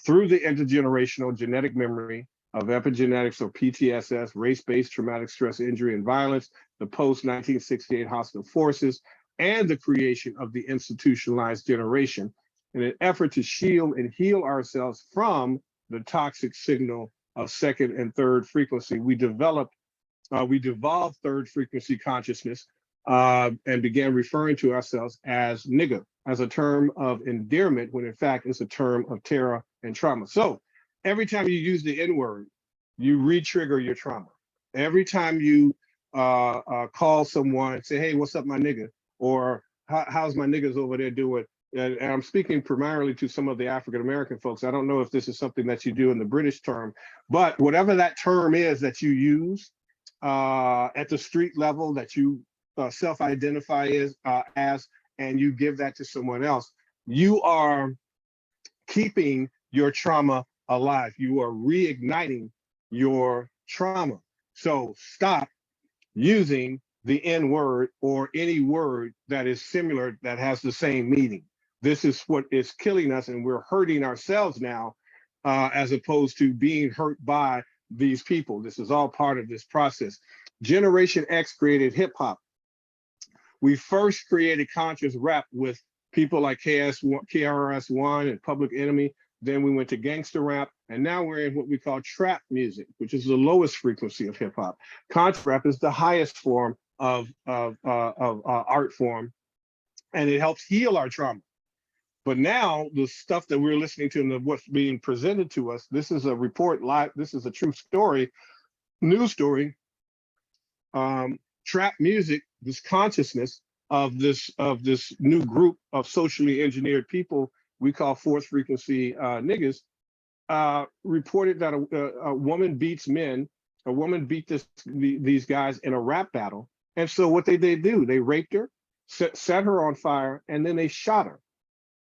Through the intergenerational genetic memory of epigenetics or PTSS, race-based traumatic stress injury and violence, the post-1968 hostile forces, and the creation of the institutionalized generation, in an effort to shield and heal ourselves from the toxic signal of second and third frequency, we developed we devolved third frequency consciousness and began referring to ourselves as nigga, as a term of endearment, when in fact it's a term of terror and trauma. So every time you use the N-word, you re-trigger your trauma. Every time you call someone and say, hey, what's up, my nigga? Or how's my niggas over there doing? And I'm speaking primarily to some of the African-American folks. I don't know if this is something that you do in the British term, but whatever that term is that you use, at the street level that you self-identify as, and you give that to someone else, you are keeping your trauma alive. You are reigniting your trauma. So stop using the N-word or any word that is similar, that has the same meaning. This is what is killing us, and we're hurting ourselves now, as opposed to being hurt by these people. This is all part of this process. Generation X created hip hop. We first created conscious rap with people like KRS-One and Public Enemy. then we went to gangster rap, and now we're in what we call trap music, which is the lowest frequency of hip hop. Conscious rap is the highest form of art form, and it helps heal our trauma. But now the stuff that we're listening to and what's being presented to us, this is a report live, this is a true story, news story. Trap music, this consciousness of this new group of socially engineered people we call fourth frequency niggas, reported that a woman beats men, a woman beat these guys in a rap battle. And so what they do, they raped her, set her on fire, and then they shot her.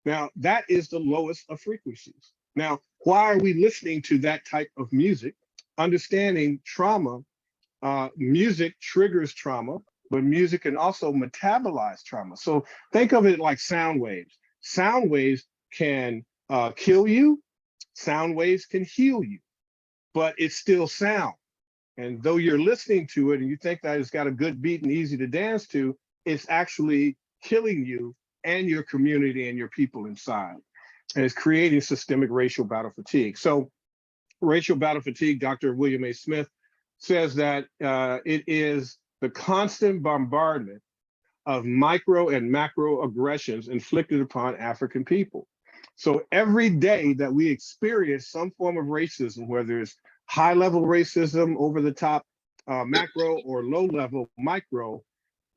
Now, that is the lowest of frequencies. Now, why are we listening to that type of music? Understanding trauma, music triggers trauma, but music can also metabolize trauma. So think of it like sound waves. Sound waves can kill you, sound waves can heal you, but it's still sound. And though you're listening to it and you think that it's got a good beat and easy to dance to, it's actually killing you and your community and your people inside. And it's creating systemic racial battle fatigue. So racial battle fatigue, Dr. William A. Smith says that it is the constant bombardment of micro and macro aggressions inflicted upon African people. So every day that we experience some form of racism, whether it's high level racism, over the top macro, or low level micro,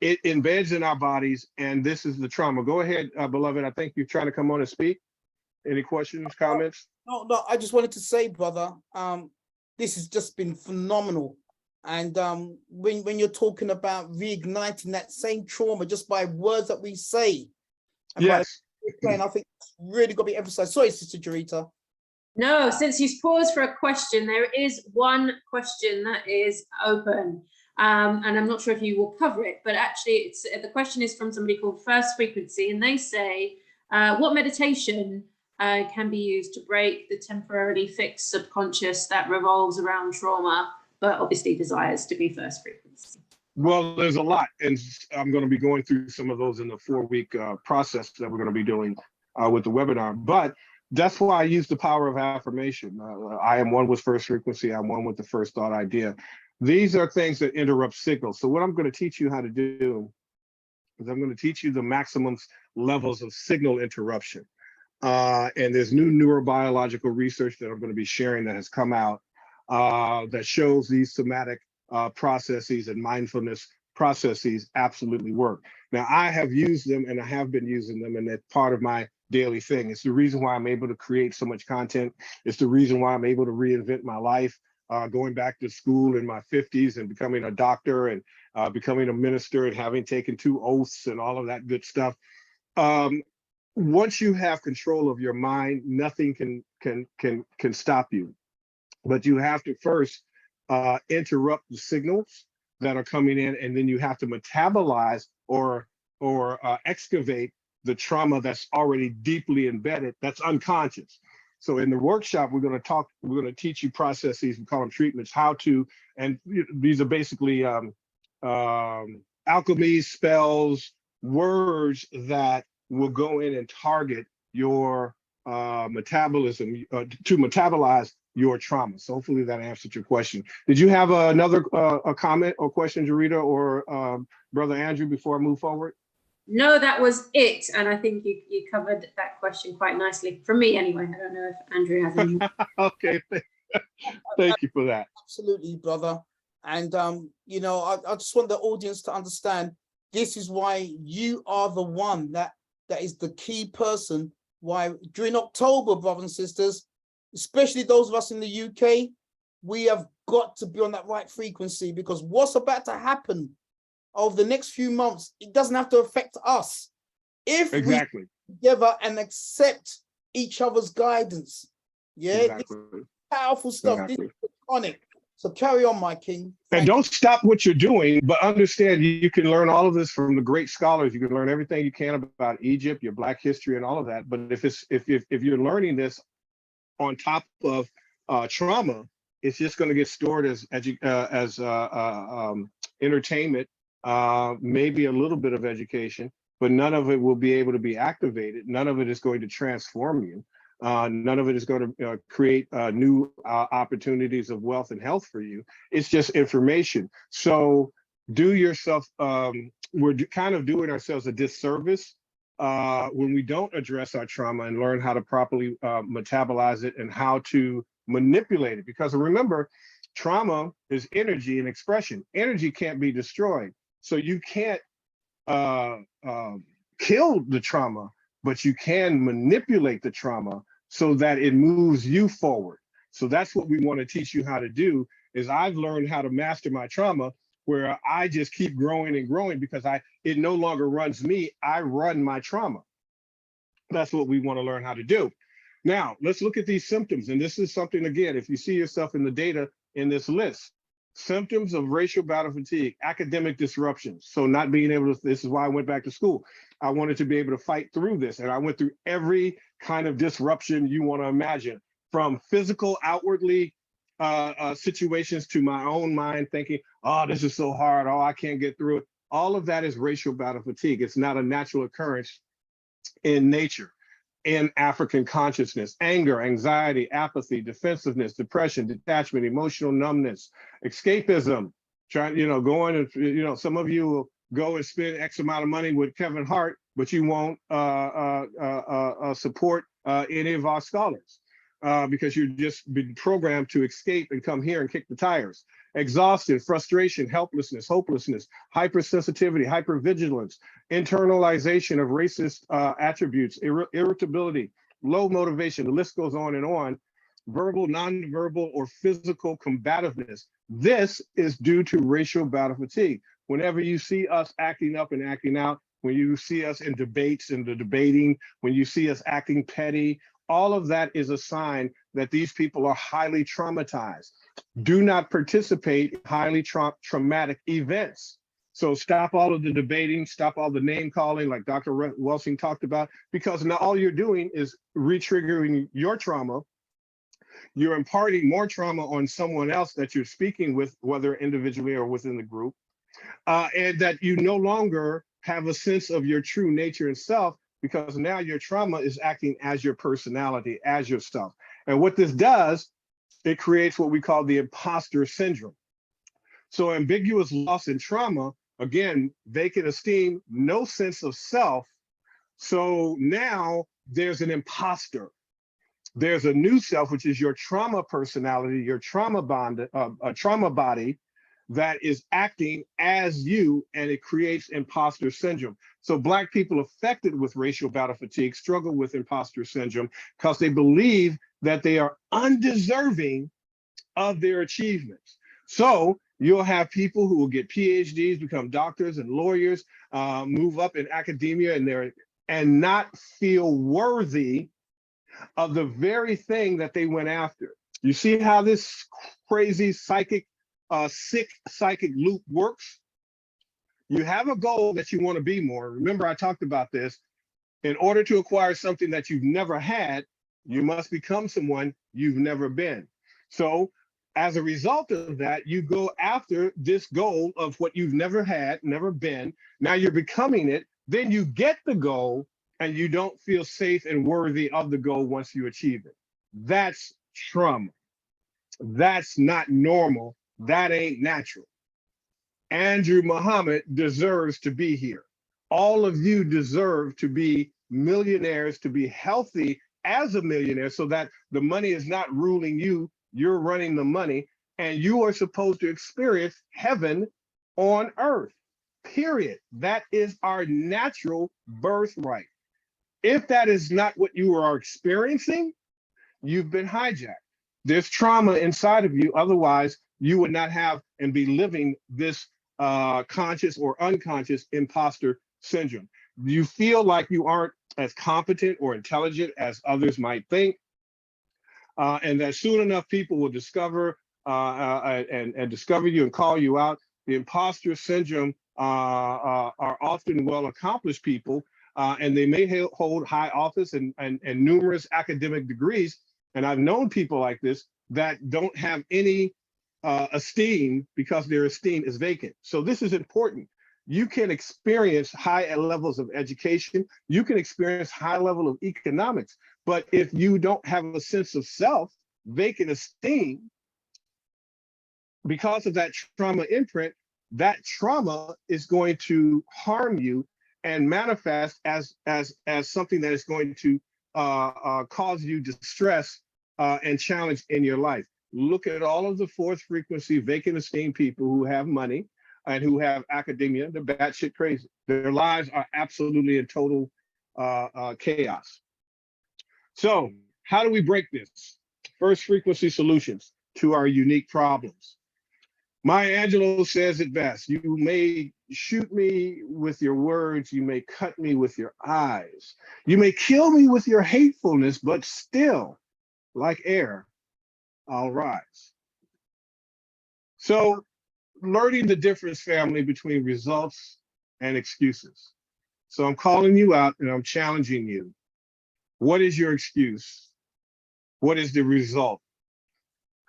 it embeds in our bodies, and this is the trauma. Go ahead, beloved. I think you're trying to come on and speak. Any questions, comments? No, I just wanted to say, brother, this has just been phenomenal. And when you're talking about reigniting that same trauma just by words that we say, and yes, I think it's really got to be emphasized. Sorry, Sister Jarita. No, since you've paused for a question, there is one question that is open. And I'm not sure if you will cover it, but actually the question is from somebody called First Frequency, and they say, what meditation can be used to break the temporarily fixed subconscious that revolves around trauma, but obviously desires to be first frequency? Well, there's a lot, and I'm going to be going through some of those in the 4-week process that we're going to be doing with the webinar. But that's why I use the power of affirmation. I am one with first frequency. I'm one with the first thought idea. These are things that interrupt signals. So what I'm going to teach you how to do is I'm going to teach you the maximum levels of signal interruption. And there's new neurobiological research that I'm going to be sharing that has come out that shows these somatic processes and mindfulness processes absolutely work. Now, I have used them and I have been using them, and that's part of my daily thing. It's the reason why I'm able to create so much content. It's the reason why I'm able to reinvent my life, going back to school in my 50s and becoming a doctor and becoming a minister and having taken 2 oaths and all of that good stuff. Once you have control of your mind, nothing can stop you. But you have to first interrupt the signals that are coming in, and then you have to metabolize or excavate the trauma that's already deeply embedded, that's unconscious. So in the workshop, we're going to teach you processes, we call them treatments, how to, and these are basically alchemy, spells, words that will go in and target your metabolism to metabolize your trauma. So hopefully that answered your question. Did you have another a comment or question, Jarita or Brother Andrew, before I move forward? No, that was it. And I think you covered that question quite nicely. For me, anyway. I don't know if Andrew has any. Okay, thank you for that. Absolutely, brother. And, you know, I just want the audience to understand this is why you are the one that is the key person. Why during October, brothers and sisters, especially those of us in the UK, we have got to be on that right frequency, because what's about to happen over the next few months, it doesn't have to affect us. If we together and accept each other's guidance. Yeah, powerful stuff. This is iconic. So carry on, my king. And don't stop what you're doing, but understand you can learn all of this from the great scholars. You can learn everything you can about Egypt, your Black history, and all of that. But if you're learning this on top of trauma, it's just going to get stored as entertainment, maybe a little bit of education, but none of it will be able to be activated. None of it is going to transform you. None of it is going to create new opportunities of wealth and health for you. It's just information. So do yourself, we're kind of doing ourselves a disservice when we don't address our trauma and learn how to properly metabolize it and how to manipulate it. Because remember, trauma is energy and expression. Energy can't be destroyed. So you can't kill the trauma, but you can manipulate the trauma so that it moves you forward. So that's what we want to teach you how to do. Is I've learned how to master my trauma, where I just keep growing and growing because it no longer runs me, I run my trauma. That's what we want to learn how to do. Now, let's look at these symptoms. And this is something, again, if you see yourself in the data in this list, symptoms of racial battle fatigue, academic disruptions. So not being able to, this is why I went back to school. I wanted to be able to fight through this. And I went through every kind of disruption you want to imagine, from physical, outwardly situations to my own mind thinking, oh, this is so hard. Oh, I can't get through it. All of that is racial battle fatigue. It's not a natural occurrence in nature. In African consciousness, anger, anxiety, apathy, defensiveness, depression, detachment, emotional numbness, escapism, trying, going and, some of you will go and spend X amount of money with Kevin Hart, but you won't support any of our scholars because you've just been programmed to escape and come here and kick the tires. Exhaustion, frustration, helplessness, hopelessness, hypersensitivity, hypervigilance, internalization of racist attributes, irritability, low motivation, the list goes on and on, verbal, nonverbal, or physical combativeness. This is due to racial battle fatigue. Whenever you see us acting up and acting out, when you see us in debates and the debating, when you see us acting petty, all of that is a sign that these people are highly traumatized. Do not participate in highly traumatic events. So stop all of the debating, stop all the name calling like Dr. Welsing talked about, because now all you're doing is re-triggering your trauma. You're imparting more trauma on someone else that you're speaking with, whether individually or within the group, and that you no longer have a sense of your true nature and self, because now your trauma is acting as your personality, as yourself. And what this does, it creates what we call the imposter syndrome. So ambiguous loss and trauma, again, vacant esteem, no sense of self. So now there's an imposter. There's a new self, which is your trauma personality, your trauma body that is acting as you, and it creates imposter syndrome. So Black people affected with racial battle fatigue struggle with imposter syndrome because they believe that they are undeserving of their achievements. So you'll have people who will get PhDs, become doctors and lawyers, move up in academia and not feel worthy of the very thing that they went after. You see how this crazy sick psychic loop works? You have a goal that you want to be more. Remember, I talked about this. In order to acquire something that you've never had, you must become someone you've never been. So as a result of that, you go after this goal of what you've never had, never been. Now you're becoming it. Then you get the goal and you don't feel safe and worthy of the goal once you achieve it. That's trauma. That's not normal. That ain't natural. Andrew Muhammad deserves to be here. All of you deserve to be millionaires, to be healthy as a millionaire, so that the money is not ruling you, you're running the money, and you are supposed to experience heaven on earth, period. That is our natural birthright. If that is not what you are experiencing, you've been hijacked. There's trauma inside of you, otherwise you would not have and be living this conscious or unconscious imposter syndrome. You feel like you aren't as competent or intelligent as others might think, and that soon enough people will discover and discover you and call you out. The imposter syndrome are often well-accomplished people, and they may hold high office and numerous academic degrees. And I've known people like this that don't have any esteem because their esteem is vacant. So this is important. You can experience high levels of education. You can experience high level of economics. But if you don't have a sense of self, vacant esteem, because of that trauma imprint, that trauma is going to harm you and manifest as something that is going to cause you distress and challenge in your life. Look at all of the fourth frequency vacant esteem people who have money and who have academia. They're batshit crazy. Their lives are absolutely in total chaos. So how do we break this? First frequency solutions to our unique problems. Maya Angelou says it best: you may shoot me with your words, you may cut me with your eyes, you may kill me with your hatefulness, but still, like air, I'll rise. So, learning the difference, family, between results and excuses. So I'm calling you out and I'm challenging you. What is your excuse? What is the result?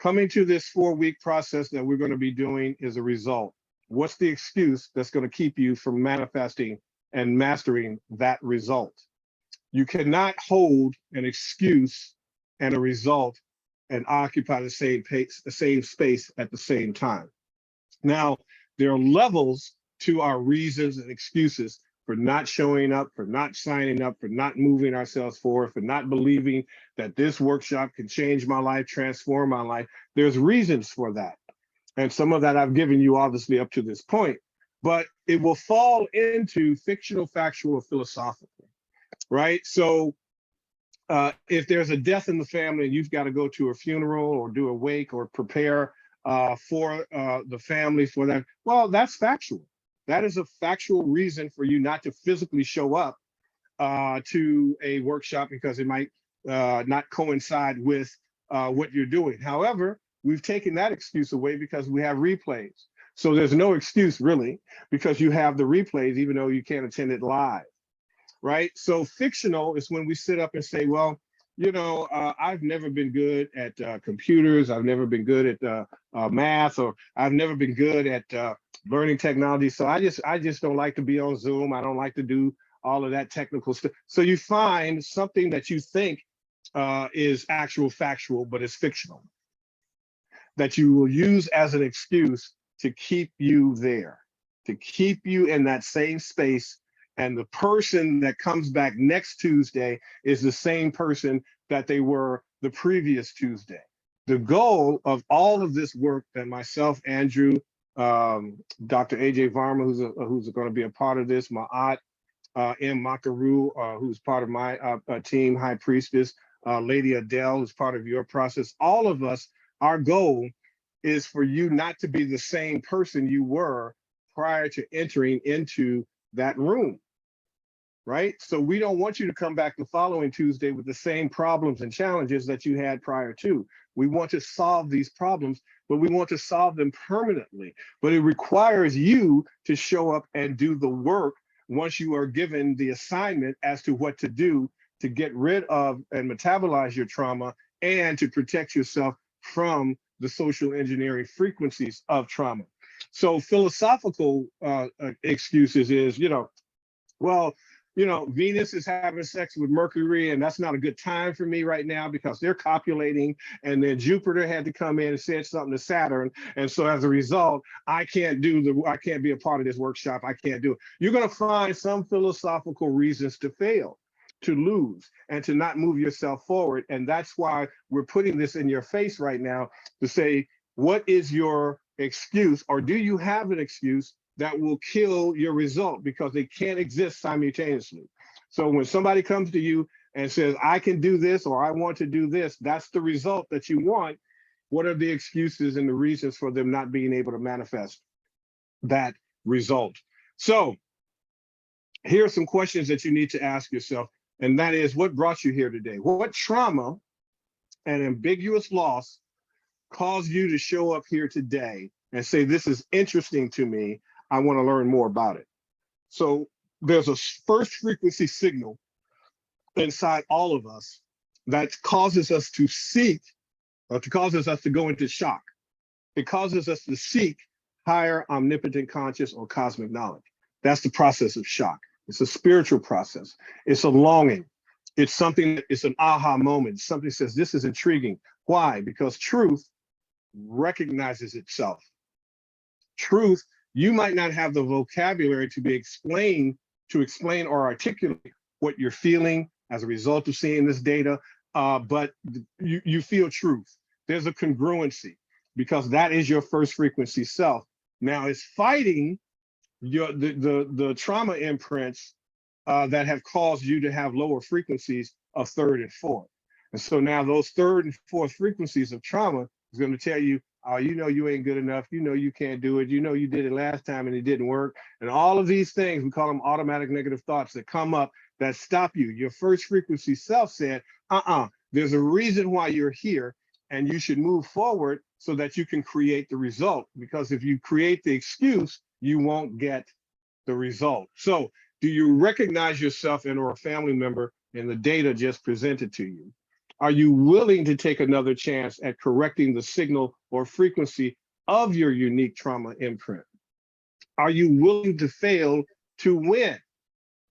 Coming to this 4-week process that we're going to be doing is a result. What's the excuse that's going to keep you from manifesting and mastering that result? You cannot hold an excuse and a result and occupy the same space at the same time. Now, there are levels to our reasons and excuses for not showing up, for not signing up, for not moving ourselves forward, for not believing that this workshop can change my life, transform my life. There's reasons for that. And some of that I've given you obviously up to this point, but it will fall into fictional, factual, or philosophical, right? So if there's a death in the family and you've got to go to a funeral or do a wake or prepare for the family for that, well, that's factual. That is a factual reason for you not to physically show up to a workshop because it might not coincide with what you're doing. However, we've taken that excuse away because we have replays. So there's no excuse really because you have the replays even though you can't attend it live, right? So fictional is when we sit up and say, well, you know, I've never been good at computers. I've never been good at math, or I've never been good at learning technology. So I just don't like to be on Zoom. I don't like to do all of that technical stuff. So you find something that you think is actual factual, but it's fictional, that you will use as an excuse to keep you there, to keep you in that same space. And the person that comes back next Tuesday is the same person that they were the previous Tuesday. The goal of all of this work that myself, Andrew, Dr. AJ Varma, who's going to be a part of this, Ma'at, M. Makaru, who's part of my team, High Priestess, Lady Adele, who's part of your process, all of us, our goal is for you not to be the same person you were prior to entering into that room, right? So we don't want you to come back the following Tuesday with the same problems and challenges that you had prior to. We want to solve these problems, but we want to solve them permanently. But it requires you to show up and do the work once you are given the assignment as to what to do to get rid of and metabolize your trauma and to protect yourself from the social engineering frequencies of trauma. So philosophical excuses is, well, Venus is having sex with Mercury, and that's not a good time for me right now because they're copulating, and then Jupiter had to come in and said something to Saturn. And so as a result, I can't be a part of this workshop. I can't do it. You're going to find some philosophical reasons to fail, to lose, and to not move yourself forward. And that's why we're putting this in your face right now to say, what is your excuse, or do you have an excuse that will kill your result, because they can't exist simultaneously? So when somebody comes to you and says, I can do this, or I want to do this, that's the result that you want. What are the excuses and the reasons for them not being able to manifest that result? So here are some questions that you need to ask yourself, and that is, what brought you here today? What trauma and ambiguous loss caused you to show up here today and say, this is interesting to me, I want to learn more about it? So there's a first frequency signal inside all of us that causes us to seek, or to causes us to go into shock. It causes us to seek higher omnipotent conscious or cosmic knowledge. That's the process of shock. It's a spiritual process. It's a longing. It's something, it's an aha moment. Something says, this is intriguing. Why? Because truth recognizes itself. Truth, you might not have the vocabulary to explain or articulate what you're feeling as a result of seeing this data, but you feel truth. There's a congruency because that is your first frequency self. Now it's fighting the trauma imprints that have caused you to have lower frequencies of third and fourth. And so now those third and fourth frequencies of trauma is going to tell you, oh, you know you ain't good enough, you know you can't do it, you know you did it last time and it didn't work. And all of these things, we call them automatic negative thoughts that come up that stop you. Your first frequency self said, there's a reason why you're here and you should move forward so that you can create the result. Because if you create the excuse, you won't get the result. So do you recognize yourself and or a family member in the data just presented to you? Are you willing to take another chance at correcting the signal or frequency of your unique trauma imprint? Are you willing to fail to win,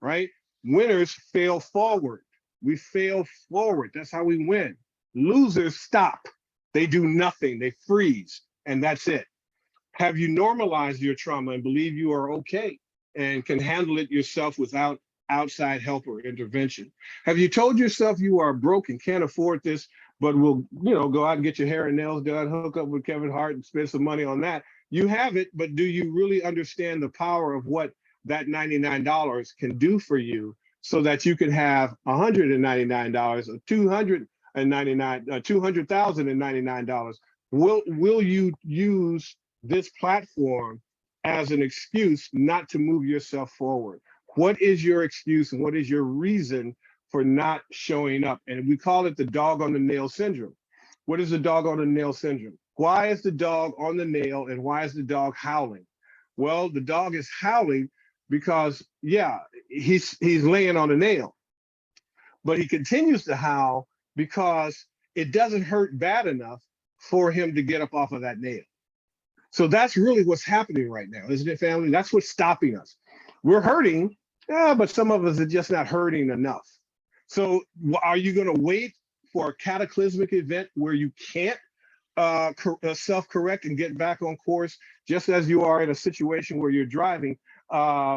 right? Winners fail forward. We fail forward. That's how we win. Losers stop. They do nothing. They freeze, and that's it. Have you normalized your trauma and believe you are okay and can handle it yourself without outside help or intervention? Have you told yourself you are broke and can't afford this, but will, go out and get your hair and nails done, hook up with Kevin Hart and spend some money on that? You have it, but do you really understand the power of what that $99 can do for you so that you can have $199 or $200,099? Will you use this platform as an excuse not to move yourself forward? What is your excuse and what is your reason for not showing up? And we call it the dog on the nail syndrome. What is the dog on the nail syndrome? Why is the dog on the nail and why is the dog howling? Well, the dog is howling because, yeah, he's laying on a nail, but he continues to howl because it doesn't hurt bad enough for him to get up off of that nail. So that's really what's happening right now, isn't it, family? That's what's stopping us. We're hurting, but some of us are just not hurting enough. So are you going to wait for a cataclysmic event where you can't self-correct and get back on course, just as you are in a situation where you're driving?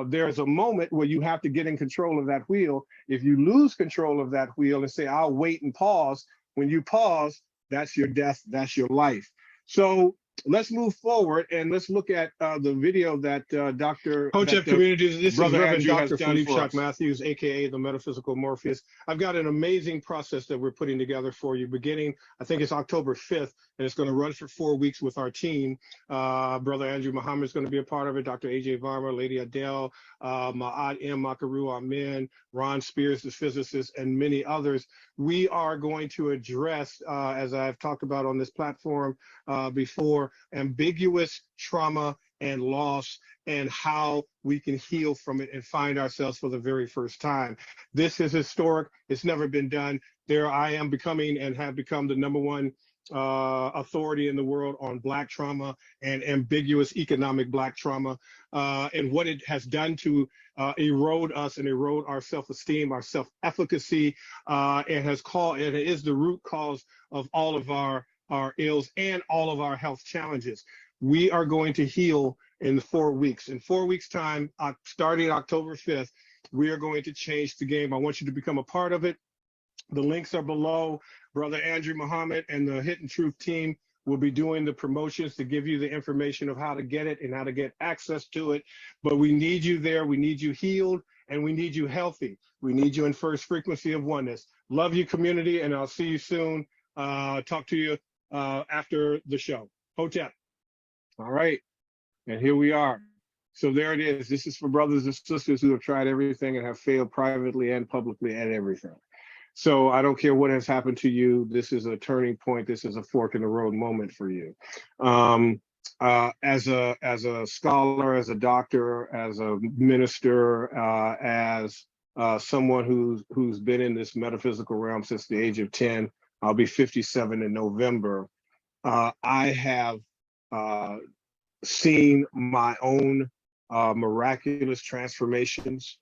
There's a moment where you have to get in control of that wheel. If you lose control of that wheel and say, I'll wait and pause, when you pause, that's your death, that's your life. So let's move forward and let's look at the video that Dr. Hotep communities, this Brother is Reverend Andrew has Dr. done Philippe for Shock us. Matthews, aka the Metaphysical Morpheus. I've got an amazing process that we're putting together for you beginning, I think it's October 5th, and it's going to run for 4 weeks with our team. Brother Andrew Muhammad is going to be a part of it, Dr. AJ Varma, Lady Adele, Ma'ad M. Makaru Amin, Ron Spears, the physicist, and many others. We are going to address, as I've talked about on this platform before, ambiguous trauma and loss and how we can heal from it and find ourselves for the very first time. This is historic. It's never been done. There I am becoming and have become the #1 authority in the world on Black trauma and ambiguous economic Black trauma, and what it has done to erode us and erode our self-esteem, our self-efficacy. It is the root cause of all of our ills and all of our health challenges. We are going to heal in 4 weeks. In 4 weeks' time, starting October 5th, we are going to change the game. I want you to become a part of it. The links are below. Brother Andrew Muhammad and the Hidden Truth team will be doing the promotions to give you the information of how to get it and how to get access to it. But we need you there. We need you healed and we need you healthy. We need you in first frequency of oneness. Love you, community, and I'll see you soon. Talk to you after the show. Hotep. All right, and here we are. So there it is. This is for brothers and sisters who have tried everything and have failed privately and publicly at everything. So I don't care what has happened to you. This is a turning point. This is a fork in the road moment for you. As a scholar, as a doctor, as a minister, as someone who's been in this metaphysical realm since the age of 10, I'll be 57 in November. I have seen my own miraculous transformations.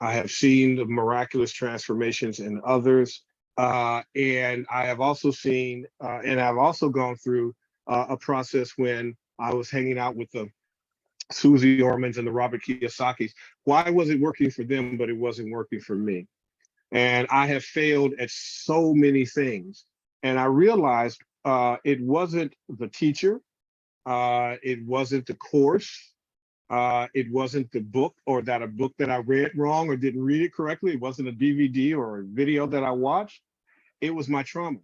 I have seen the miraculous transformations in others. And I have also seen, and I've also gone through a process when I was hanging out with the Susie Ormans and the Robert Kiyosakis. Why was it working for them, but it wasn't working for me? And I have failed at so many things. And I realized it wasn't the teacher, it wasn't the course, it wasn't the book, or that a book that I read wrong or didn't read it correctly. It wasn't a DVD or a video that I watched. It was my trauma.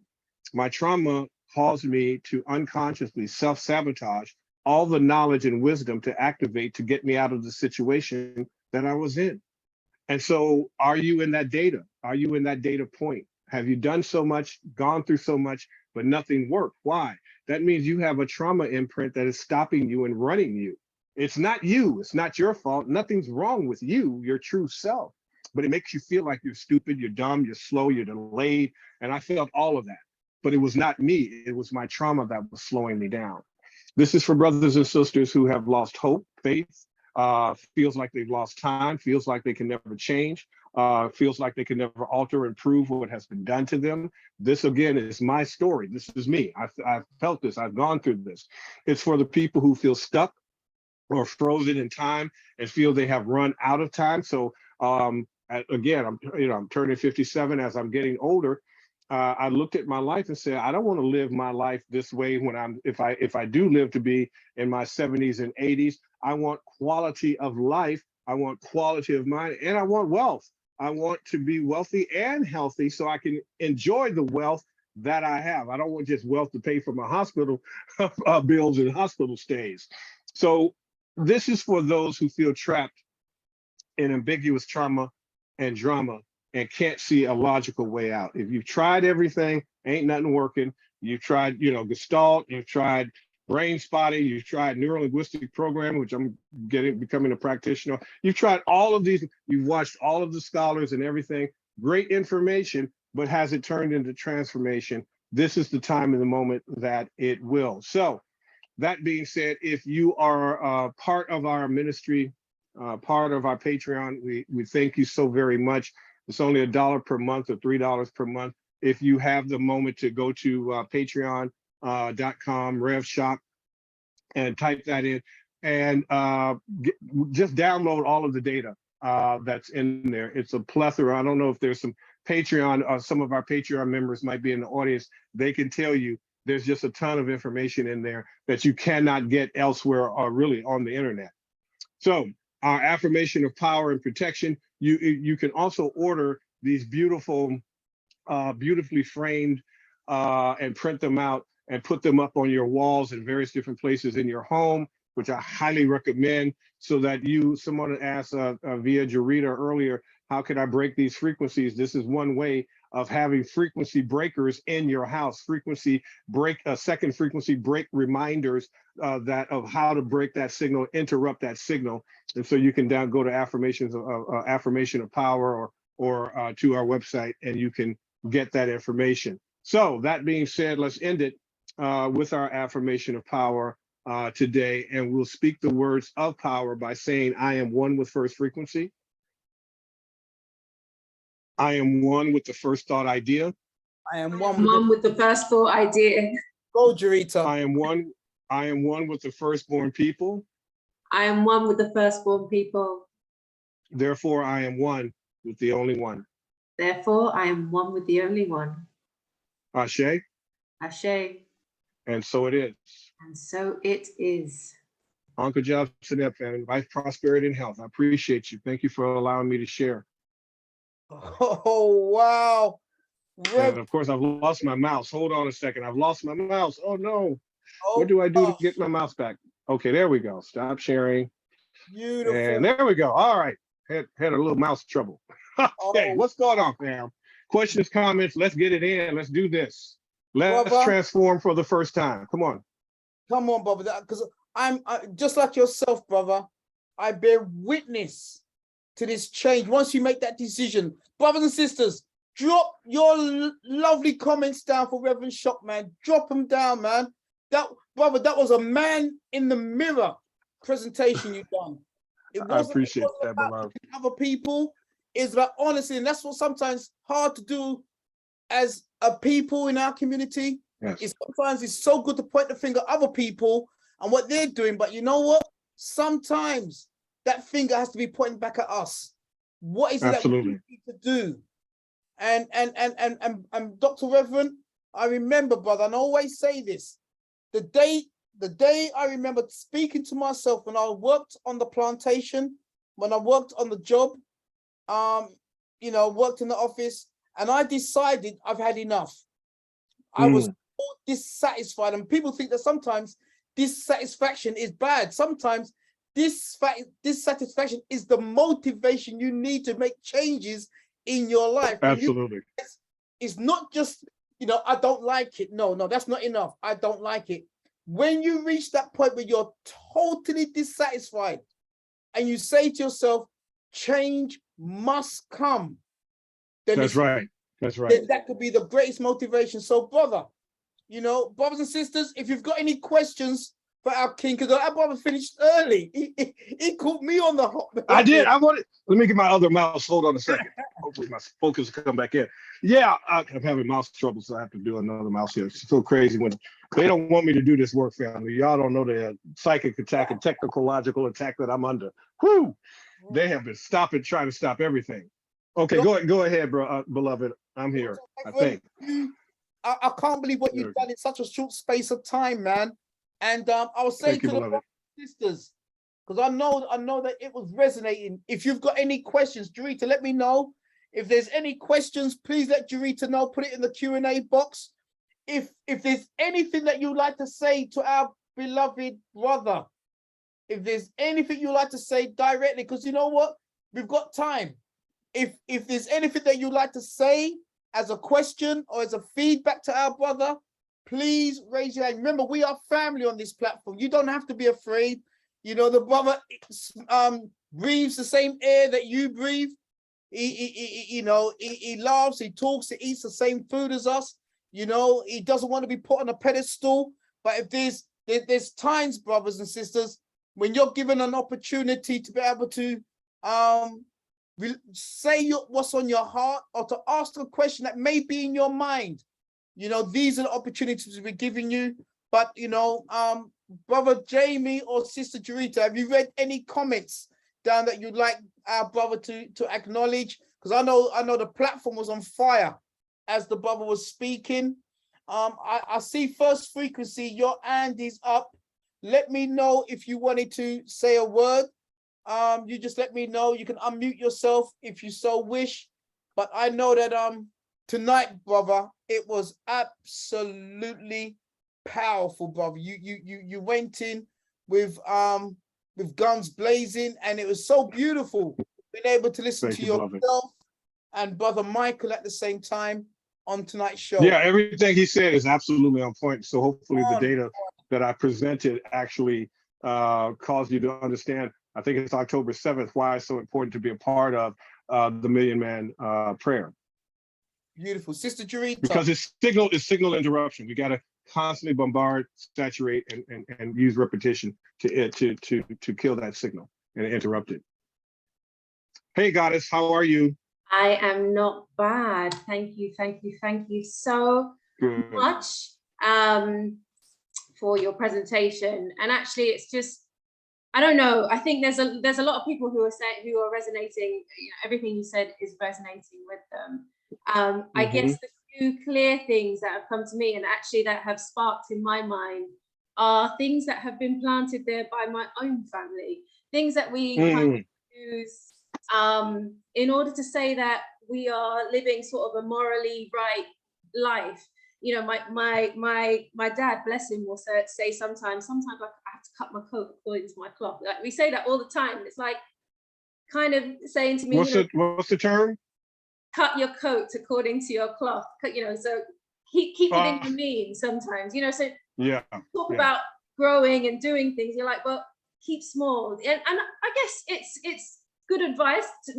My trauma caused me to unconsciously self-sabotage all the knowledge and wisdom to activate to get me out of the situation that I was in. And so, are you in that data? Are you in that data point? Have you done so much, gone through so much, but nothing worked? Why? That means you have a trauma imprint that is stopping you and running you. It's not you. It's not your fault. Nothing's wrong with you, your true self. But it makes you feel like you're stupid, you're dumb, you're slow, you're delayed. And I felt all of that. But it was not me. It was my trauma that was slowing me down. This is for brothers and sisters who have lost hope, faith, feels like they've lost time, feels like they can never change, feels like they can never alter or improve what has been done to them. This, again, is my story. This is me. I've felt this. I've gone through this. It's for the people who feel stuck or frozen in time and feel they have run out of time. So again, I'm turning 57. As I'm getting older, I looked at my life and said, I don't want to live my life this way when if I do live to be in my 70s and 80s. I want quality of life. I want quality of mind, and I want wealth. I want to be wealthy and healthy so I can enjoy the wealth that I have. I don't want just wealth to pay for my hospital bills and hospital stays. So this is for those who feel trapped in ambiguous trauma and drama and can't see a logical way out. If you've tried everything, ain't nothing working. You've tried, Gestalt, you've tried brain spotting, you've tried neurolinguistic programming, which I'm becoming a practitioner. You've tried all of these, you've watched all of the scholars and everything, great information, but has it turned into transformation? This is the time and the moment that it will. So that being said, if you are part of our ministry, part of our Patreon, we thank you so very much. It's only $1 per month or $3 per month. If you have the moment to go to patreon.com, RevShop, and type that in, and just download all of the data that's in there. It's a plethora. I don't know if there's some Patreon, some of our Patreon members might be in the audience. They can tell you there's just a ton of information in there that you cannot get elsewhere or really on the internet. So our affirmation of power and protection, you can also order these beautiful, beautifully framed and print them out and put them up on your walls in various different places in your home, which I highly recommend, so that someone asked via Jarita earlier, how can I break these frequencies? This is one way of having frequency breakers in your house, second frequency break reminders of how to break that signal, interrupt that signal. And so you can go to affirmation of power or to our website, and you can get that information. So that being said, let's end it with our affirmation of power today. And we'll speak the words of power by saying, I am one with first frequency. I am one with the first thought idea. I am one with the first thought idea. Go, Jarita. I am one with the firstborn people. I am one with the firstborn people. Therefore, I am one with the only one. Therefore, I am one with the only one. Ashe. Ashe. And so it is. And so it is. Uncle Jobson, family, life, prosperity, and health. I appreciate you. Thank you for allowing me to share. Oh, wow. And of course, I've lost my mouse. Hold on a second. I've lost my mouse. Oh, no. What do I do to get my mouse back? Okay, there we go. Stop sharing. Beautiful. And there we go. All right. Had a little mouse trouble. Okay, what's going on, fam? Questions, comments, let's get it in. Let's do this. Let's transform for the first time. Come on. Come on, brother. Because I'm just like yourself, brother. I bear witness to this change. Once you make that decision, brothers and sisters, drop your lovely comments down for Reverend Shock, man. Drop them down, man. That was a man in the mirror presentation you've done. It I wasn't, appreciate that, about beloved. other people. It's about honesty, and that's what sometimes hard to do as a people in our community. Yes. It's sometimes it's so good to point the finger at other people and what they're doing, but you know what? Sometimes that finger has to be pointing back at us. What is it that we need to do? And Dr. Reverend, I remember, brother, and I always say this: the day I remember speaking to myself when I worked on the plantation, when I worked on the job, you know, worked in the office, and I decided I've had enough. I was dissatisfied, and people think that sometimes dissatisfaction is bad. Sometimes dissatisfaction is the motivation you need to make changes in your life. Absolutely. It's not just, you know, I don't like it. No, that's not enough. I don't like it. When you reach that point where you're totally dissatisfied and you say to yourself, change must come. Then That's right. That's right. Then that could be the greatest motivation. So, brother, you know, brothers and sisters, if you've got any questions for our king, because our brother finished early. He caught me on the hot. I did. Let me get my other mouse. Hold on a second. Hopefully my focus will come back in. Yeah, I'm having mouse trouble, so I have to do another mouse here. It's so crazy when they don't want me to do this work, family. Y'all don't know the psychic attack and technological attack that I'm under. Whoo! They have been trying to stop everything. Okay, go ahead, bro, beloved. I'm here. I think. I can't believe what you've done in such a short space of time, man. And I was saying to the sisters, because I know that it was resonating. If you've got any questions, Jarita, let me know. If there's any questions, please let Jarita know. Put it in the Q&A box. If there's anything that you'd like to say to our beloved brother, if there's anything you'd like to say directly, because you know what? We've got time. If there's anything that you'd like to say as a question or as a feedback to our brother, please raise your hand. Remember, we are family on this platform. You don't have to be afraid. You know, the brother breathes the same air that you breathe. He laughs, he talks, he eats the same food as us. You know, he doesn't want to be put on a pedestal. But if there's times, brothers and sisters, when you're given an opportunity to be able to say what's on your heart, or to ask a question that may be in your mind, you know, these are the opportunities we're giving you. But, you know, Brother Jamie or Sister Jarita, have you read any comments down that you'd like our brother to acknowledge? Because I know the platform was on fire as the brother was speaking. I see First Frequency, your hand is up. Let me know if you wanted to say a word. You just let me know. You can unmute yourself if you so wish. But I know that tonight, brother, it was absolutely powerful, brother. You went in with guns blazing, and it was so beautiful being able to listen to yourself and Brother Michael at the same time on tonight's show. Yeah, everything he said is absolutely on point. So hopefully the data that I presented actually caused you to understand. I think it's October 7th, why it's so important to be a part of the Million Man prayer. Beautiful. Sister Jarita. Because it's signal interruption. We got to constantly bombard, saturate, and use repetition to kill that signal and interrupt it. Hey, Goddess, how are you? I am not bad. Thank you so much for your presentation. And actually, it's just, I don't know. I think there's a lot of people who are resonating. You know, everything you said is resonating with them. I guess the few clear things that have come to me and actually that have sparked in my mind are things that have been planted there by my own family. Things that we kind of use in order to say that we are living sort of a morally right life. You know, my dad, bless him, will say sometimes like, I have to cut my coat according to my cloth. Like, we say that all the time. It's like kind of saying to me, what's the term? Cut your coat according to your cloth. You know, so keep within your means sometimes. You know, so talk about growing and doing things. You're like, well, keep small. And I guess it's good advice to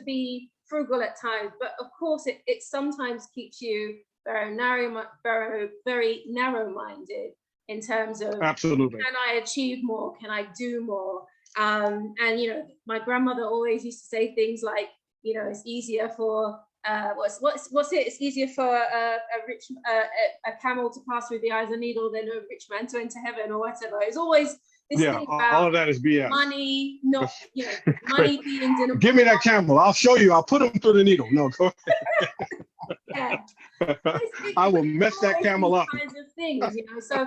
be frugal at times, but of course it sometimes keeps you very narrow-minded in terms of, absolutely, can I achieve more? Can I do more? And, you know, my grandmother always used to say things like, you know, it's easier for, what's it? It's easier for a camel to pass through the eyes of a needle than a rich man to enter heaven, or whatever. It's always this thing about all of that is BS. money, not, you know, money being dinner. Give me that camel. I'll show you. I'll put him through the needle. No, go Yeah. I will mess that camel up. Kinds of things, you know. So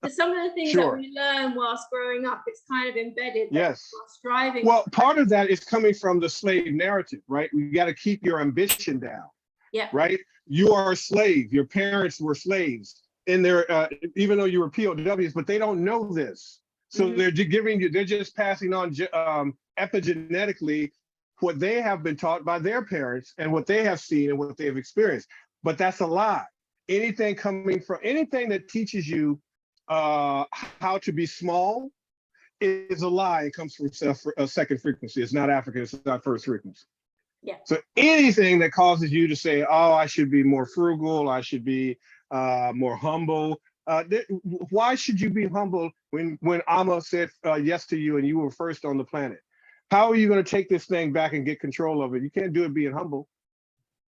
some of the things Sure. that we learn whilst growing up, it's kind of embedded. Yes. Striving. Well, part of that is coming from the slave narrative, right? You got to keep your ambition down. Yeah. Right? You are a slave. Your parents were slaves in their, even though you were POWs, but they don't know this. So they're giving you, they're just passing on epigenetically what they have been taught by their parents and what they have seen and what they have experienced. But that's a lie. Anything that teaches you how to be small is a lie. It comes from second frequency. It's not African, it's not first frequency. Yeah. So anything that causes you to say, oh, I should be more frugal, I should be more humble. Why should you be humble when Amma said yes to you and you were first on the planet? How are you going to take this thing back and get control of it? You can't do it being humble.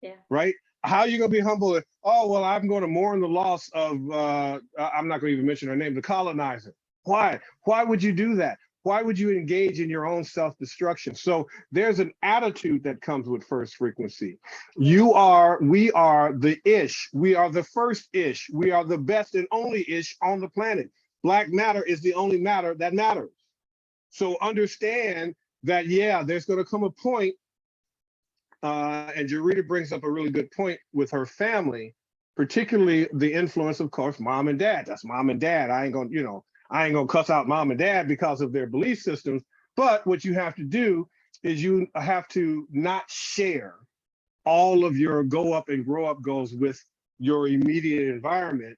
Yeah. Right? How are you going to be humble? Oh, well, I'm going to mourn the loss of, I'm not going to even mention her name, the colonizer. Why? Why would you do that? Why would you engage in your own self-destruction? So there's an attitude that comes with first frequency. We are the ish. We are the first ish. We are the best and only ish on the planet. Black matter is the only matter that matters. So understand that, yeah, there's going to come a point, and Jarita brings up a really good point with her family, particularly the influence, of course, mom and dad. That's mom and dad. I ain't gonna cuss out mom and dad because of their belief systems. But what you have to do is you have to not share all of your go up and grow up goals with your immediate environment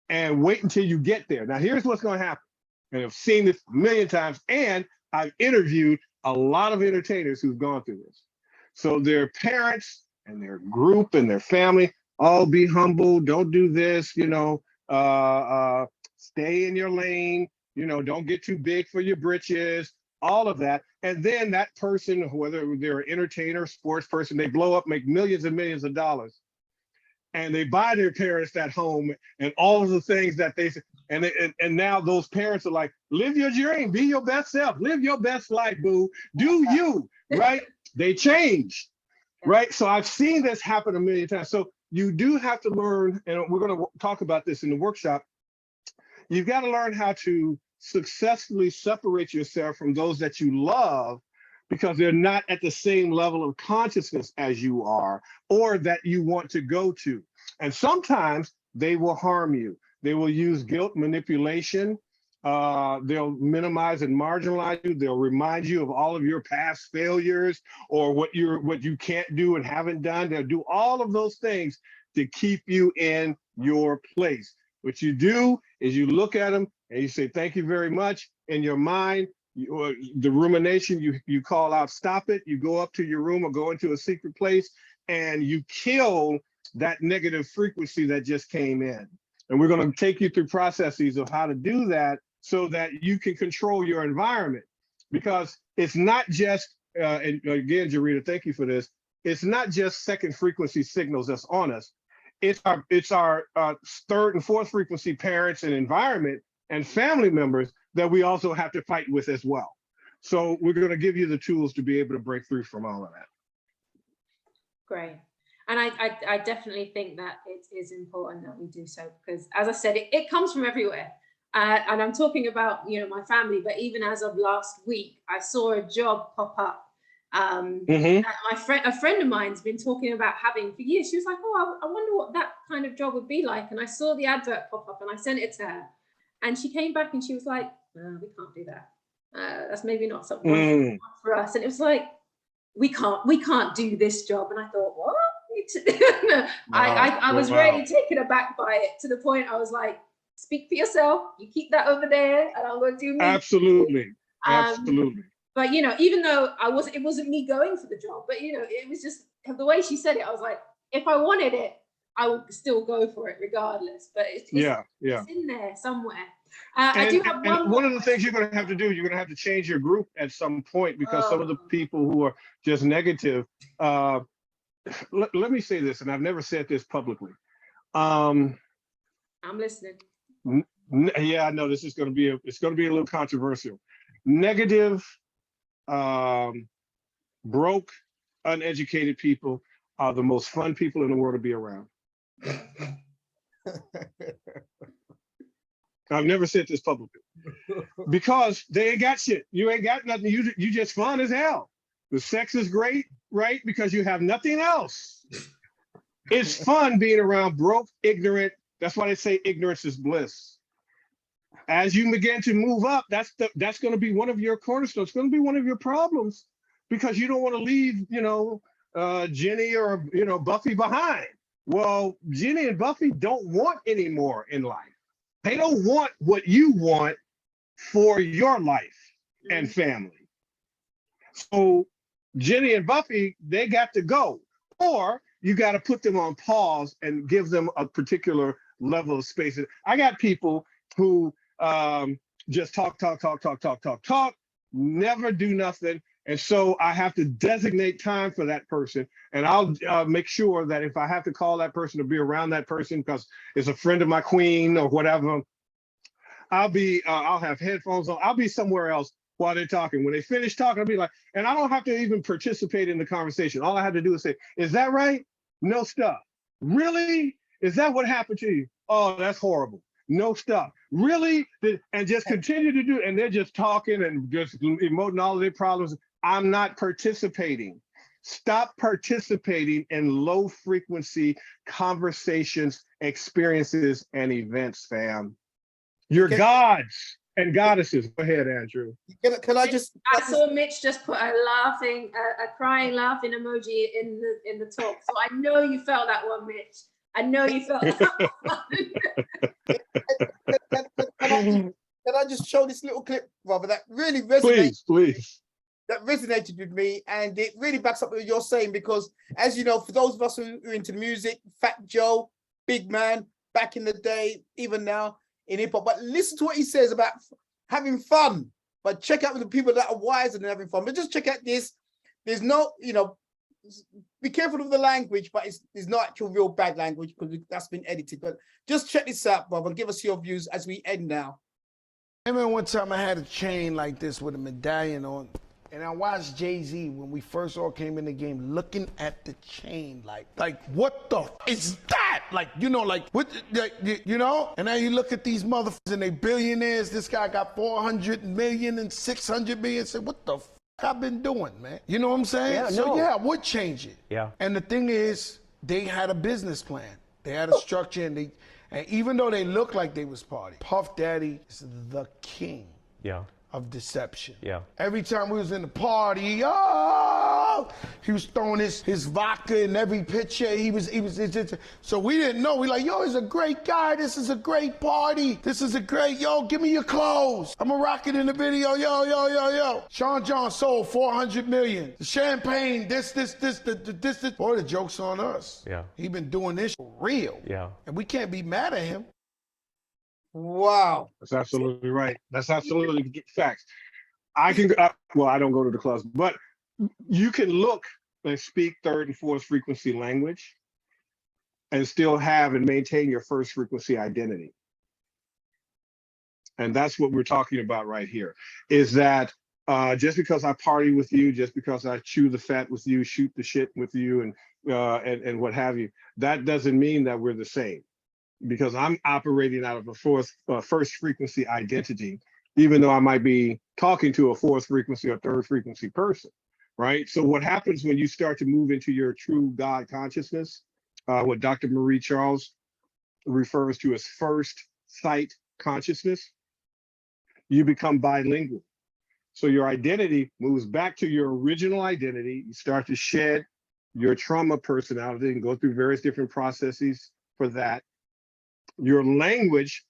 and wait until you get there. Now, here's what's going to happen. And I've seen this a million times, and I've interviewed a lot of entertainers who've gone through this. So their parents and their group and their family, oh, be humble, don't do this, you know, stay in your lane, you know, don't get too big for your britches, all of that. And then that person, whether they're an entertainer, sports person, they blow up, make millions and millions of dollars. And they buy their parents that home and all of the things that they, and now those parents are like, live your dream, be your best self, live your best life, boo, do you, right? They change, right? So I've seen this happen a million times. So you do have to learn, and we're going to talk about this in the workshop, you've got to learn how to successfully separate yourself from those that you love because they're not at the same level of consciousness as you are or that you want to go to. And sometimes they will harm you. They will use guilt, manipulation. They'll minimize and marginalize you. They'll remind you of all of your past failures or what you can't do and haven't done. They'll do all of those things to keep you in your place. What you do is you look at them and you say, thank you very much. In your mind, the rumination, you call out, stop it. You go up to your room or go into a secret place and you kill that negative frequency that just came in. And we're going to take you through processes of how to do that so that you can control your environment. Because it's not just, and again, Jarita, thank you for this. It's not just second frequency signals that's on us. It's our third and fourth frequency parents and environment and family members that we also have to fight with as well. So we're going to give you the tools to be able to break through from all of that. Great. And I definitely think that it is important that we do so because, as I said, it comes from everywhere. And I'm talking about, you know, my family, but even as of last week, I saw a job pop up. A friend of mine's been talking about having for years. She was like, oh, I wonder what that kind of job would be like. And I saw the advert pop up and I sent it to her. And she came back and she was like, no, we can't do that. That's maybe not something for us. And it was like, we can't do this job. And I thought, what? I was really taken aback by it to the point I was like, speak for yourself. You keep that over there, and I'm going to do me. Absolutely, absolutely. But you know, even though it wasn't me going for the job, but you know, it was just the way she said it. I was like, if I wanted it, I will still go for it regardless. But it's in there somewhere. I do have one of the things you're going to have to do, you're going to have to change your group at some point, because some of the people who are just negative, let me say this, and I've never said this publicly. I'm listening. Yeah, I know this is going to be it's going to be a little controversial. Negative, broke, uneducated people are the most fun people in the world to be around. I've never said this publicly, because they ain't got shit. You ain't got nothing. You just fun as hell. The sex is great, right? Because you have nothing else. It's fun being around broke, ignorant. That's why they say ignorance is bliss. As you begin to move up, that's going to be one of your cornerstones. It's going to be one of your problems, because you don't want to leave, Jenny or Buffy behind. Well, Jenny and Buffy don't want any more in life. They don't want what you want for your life and family. So Jenny and Buffy, they got to go, or you got to put them on pause and give them a particular level of space. I got people who just talk, never do nothing. And so I have to designate time for that person. And I'll make sure that if I have to call that person to be around that person because it's a friend of my queen or whatever, I'll have headphones on. I'll be somewhere else while they're talking. When they finish talking, I'll be like, and I don't have to even participate in the conversation. All I have to do is say, is that right? No stuff. Really? Is that what happened to you? Oh, that's horrible. No stuff. Really? And just continue to do it. And they're just talking and just emoting all of their problems. I'm not participating. Stop participating in low frequency conversations, experiences, and events, fam. You're gods and goddesses. Go ahead, Andrew. Can I just? I saw Mitch just put a crying laughing emoji in the talk. So I know you felt that one, Mitch. I know you felt that one. Can I just show this little clip, Robert, that really resonates? Please. That resonated with me, and it really backs up what you're saying, because as you know, for those of us who are into music, Fat Joe, big man, back in the day, even now in hip hop, but listen to what he says about having fun, but check out the people that are wiser than having fun. But just check out this. There's no, be careful of the language, but it's not actual real bad language because that's been edited. But just check this out, Bob, and give us your views as we end now. I remember one time I had a chain like this with a medallion on, and I watched Jay-Z when we first all came in the game, looking at the chain like what the is that? What, And now you look at these motherfuckers and they billionaires. This guy got 400 million and 600 million. Say, what the f I've been doing, man? You know what I'm saying? Yeah, so no. yeah, I would change it. Yeah. And the thing is, they had a business plan. They had a structure, and even though they looked like they was party, Puff Daddy is the king. Yeah. Of deception. Yeah. Every time we was in the party, he was throwing his vodka in every picture. He was so we didn't know. We like, yo, he's a great guy. This is a great party. This is a great, give me your clothes. I'm gonna rock it in the video. Yo. Sean John sold 400 million. The champagne, this. Boy, the joke's on us. Yeah. He been doing this for real. Yeah. And we can't be mad at him. Wow. That's absolutely right. That's absolutely facts. I don't go to the clubs, but you can look and speak third and fourth frequency language and still have and maintain your first frequency identity. And that's what we're talking about right here, is that just because I party with you, just because I chew the fat with you, shoot the shit with you, and what have you, that doesn't mean that we're the same. Because I'm operating out of a first frequency identity, even though I might be talking to a fourth frequency or third frequency person, right? So what happens when you start to move into your true God consciousness, what Dr. Marie Charles refers to as first sight consciousness, you become bilingual. So your identity moves back to your original identity. You start to shed your trauma personality and go through various different processes for that. Your language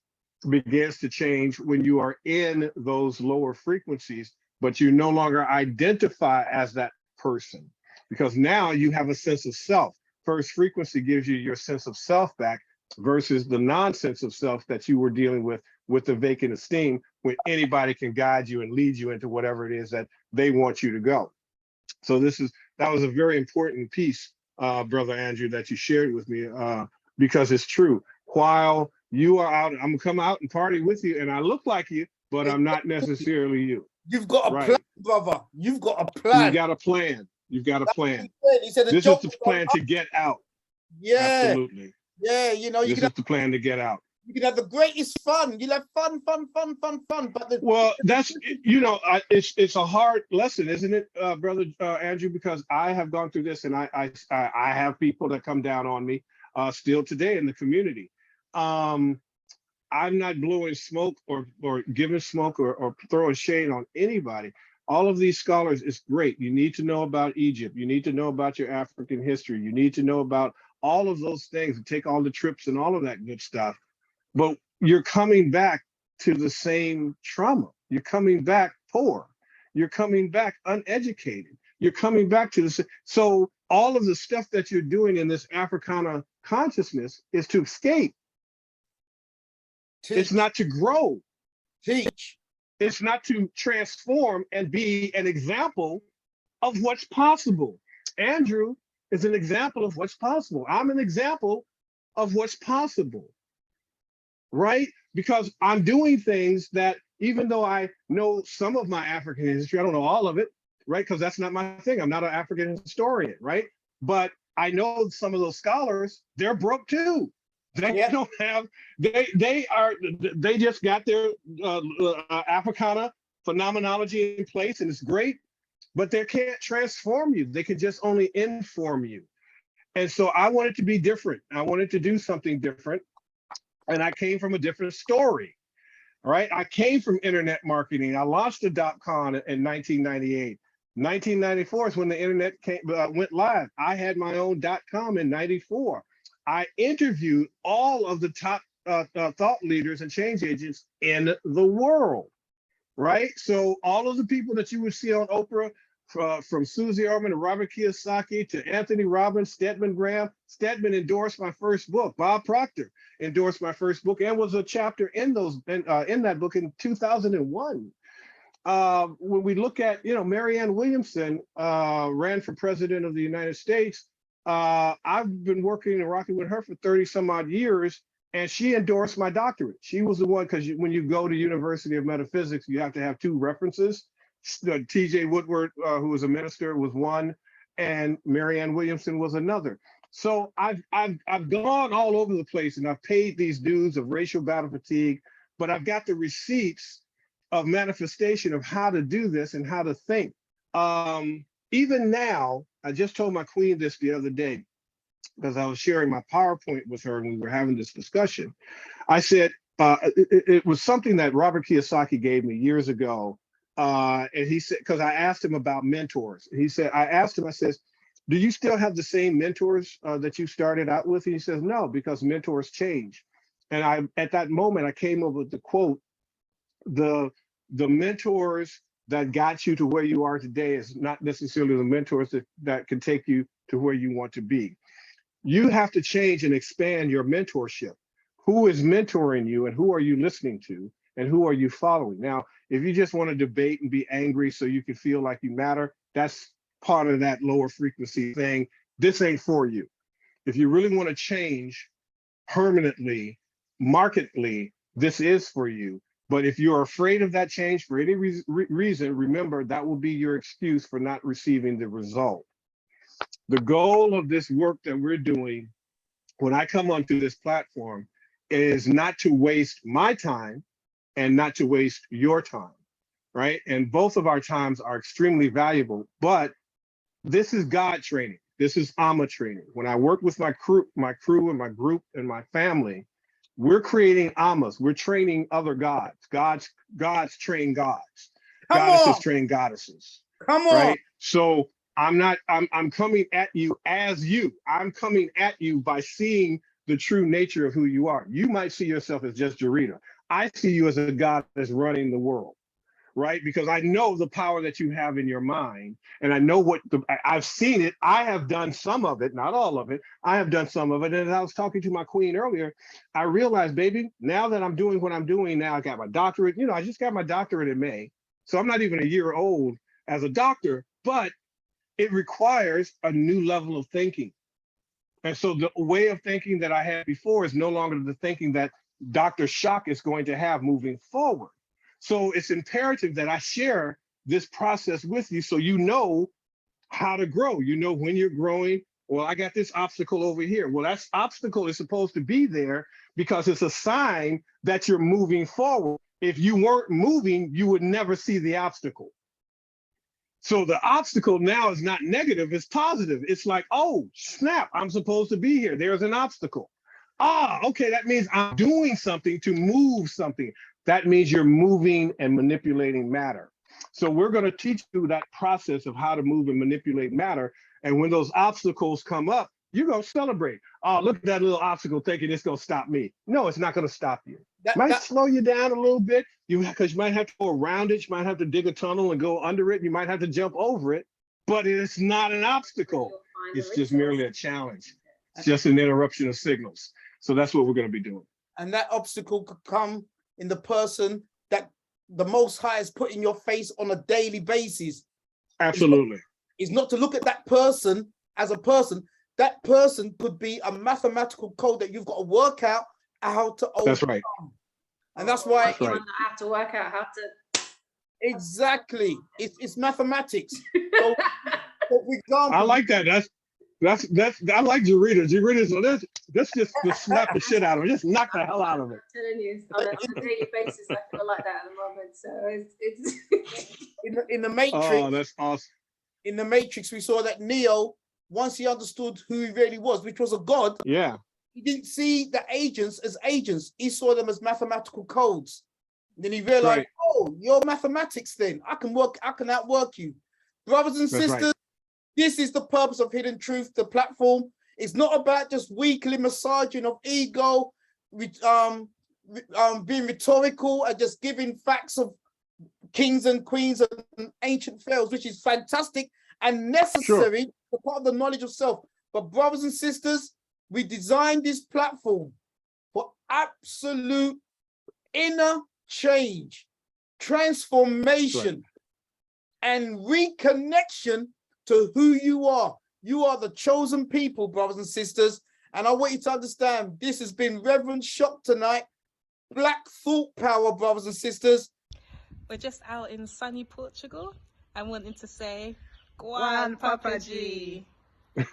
begins to change when you are in those lower frequencies, but you no longer identify as that person, because now you have a sense of self. first frequency gives you your sense of self back versus the nonsense of self that you were dealing with the vacant esteem, when anybody can guide you and lead you into whatever it is that they want you to go. So that was a very important piece, Brother Andrew, that you shared with me, because it's true. While you are out, I'm gonna come out and party with you, and I look like you, but I'm not necessarily you. You've got a Right. plan, brother. You've got a You plan. got a plan. You've got a plan. He said the This is job the was on plan us. to get out. Yeah, Absolutely. yeah. You know, you This can is the plan to get out. you can have the greatest fun. You'll have fun. But Well, that's, it's a hard lesson, isn't it, Brother Andrew? Because I have gone through this, and I have people that come down on me still today in the community. I'm not blowing smoke or giving smoke or throwing shade on anybody. All of these scholars is great. You need to know about Egypt. You need to know about your African history. You need to know about all of those things and take all the trips and all of that good stuff. But you're coming back to the same trauma. You're coming back poor. You're coming back uneducated. You're coming back to the, so all of the stuff that you're doing in this Africana consciousness is to escape. It's not to grow. teach. It's not to transform and be an example of what's possible. Andrew is an example of what's possible. I'm an example of what's possible, right? Because I'm doing things that, even though I know some of my African history, I don't know all of it, right? Because that's not my thing. I'm not an African historian, right? But I know some of those scholars, they're broke too. They don't have, they just got their Africana phenomenology in place, and it's great, but they can't transform you. They can just only inform you. And so I wanted to be different. I wanted to do something different. And I came from a different story, right? I came from internet marketing. I launched a .com in 1998. 1994 is when the internet went live. I had my own .com in 94. I interviewed all of the top thought leaders and change agents in the world, right? So all of the people that you would see on Oprah, from Susie Orman to Robert Kiyosaki to Anthony Robbins, Stedman Graham. Stedman endorsed my first book. Bob Proctor endorsed my first book and was a chapter in that book in 2001. When we look at, Marianne Williamson ran for president of the United States. I've been working and rocking with her for 30 some odd years, and she endorsed my doctorate. She was the one, because when you go to University of Metaphysics, you have to have two references. T.J. Woodward, who was a minister, was one, and Marianne Williamson was another. So I've gone all over the place, and I've paid these dues of racial battle fatigue, but I've got the receipts of manifestation of how to do this and how to think. Even now, I just told my queen this the other day, because I was sharing my PowerPoint with her and we were having this discussion. I said, it was something that Robert Kiyosaki gave me years ago. And he said, because I asked him about mentors. He said, I says, do you still have the same mentors that you started out with? And he says, no, because mentors change. And at that moment, I came up with the quote, the mentors that got you to where you are today is not necessarily the mentors that can take you to where you want to be. You have to change and expand your mentorship. Who is mentoring you, and who are you listening to, and who are you following? Now, if you just want to debate and be angry so you can feel like you matter, that's part of that lower frequency thing. This ain't for you. If you really want to change permanently, markedly, this is for you. But if you're afraid of that change for any reason, remember that will be your excuse for not receiving the result. The goal of this work that we're doing when I come onto this platform is not to waste my time and not to waste your time, right? And both of our times are extremely valuable, but this is God training. This is Amma training. When I work with my crew and my group and my family, we're creating Ammas. We're training other gods. Gods train gods. Goddesses train goddesses. Come on. Right? So I'm coming at you as you. I'm coming at you by seeing the true nature of who you are. You might see yourself as just Jarita. I see you as a God that's running the world, right? Because I know the power that you have in your mind, and I know I've seen it. I have done some of it, not all of it. I have done some of it. And as I was talking to my queen earlier, I realized, baby, now that I'm doing what I'm doing now, I got my doctorate. You know, I just got my doctorate in May. So I'm not even a year old as a doctor, but it requires a new level of thinking. And so the way of thinking that I had before is no longer the thinking that Dr. Shock is going to have moving forward. So it's imperative that I share this process with you so you know how to grow. You know when you're growing. Well, I got this obstacle over here. Well, that obstacle is supposed to be there because it's a sign that you're moving forward. If you weren't moving, you would never see the obstacle. So the obstacle now is not negative, it's positive. It's like, oh, snap, I'm supposed to be here. There's an obstacle. Ah, okay, that means I'm doing something to move something. That means you're moving and manipulating matter. So we're going to teach you that process of how to move and manipulate matter. And when those obstacles come up, you're going to celebrate. Oh, look at that little obstacle thinking it's going to stop me. No, it's not going to stop you. Might slow you down a little bit because you might have to go around it. You might have to dig a tunnel and go under it. You might have to jump over it, but it's not an obstacle. It's just merely a challenge. It's just an interruption of signals. So that's what we're going to be doing. And that obstacle could come in the person that the Most High has put in your face on a daily basis. Absolutely. It's not to look at that person as a person. That person could be a mathematical code that you've got to work out how to overcome. That's right. And that's why That's right. I have to work out how to. Exactly. It's mathematics. So, for example, I like that. That's I like Jarita. Jarita, so let's just slap the shit out of it. Just knock the hell out of it. I'm telling you, on a daily basis, I feel like that at the moment. So it's in the Matrix. Oh, that's awesome. In the Matrix, we saw that Neo, once he understood who he really was, which was a god, yeah, he didn't see the agents as agents. He saw them as mathematical codes. And then he realized, oh, you're mathematics then. I can outwork you. Brothers and sisters, this is the purpose of Hidden Truth, the platform. It's not about just weekly massaging of ego, being rhetorical and just giving facts of kings and queens and ancient pharaohs, which is fantastic and necessary for part of the knowledge of self. But brothers and sisters, we designed this platform for absolute inner change, transformation, and reconnection to who you are. You are the chosen people, brothers and sisters. And I want you to understand, this has been Reverend Shock tonight. Black thought power, brothers and sisters. We're just out in sunny Portugal. I'm wanting to say, Guan Papa G.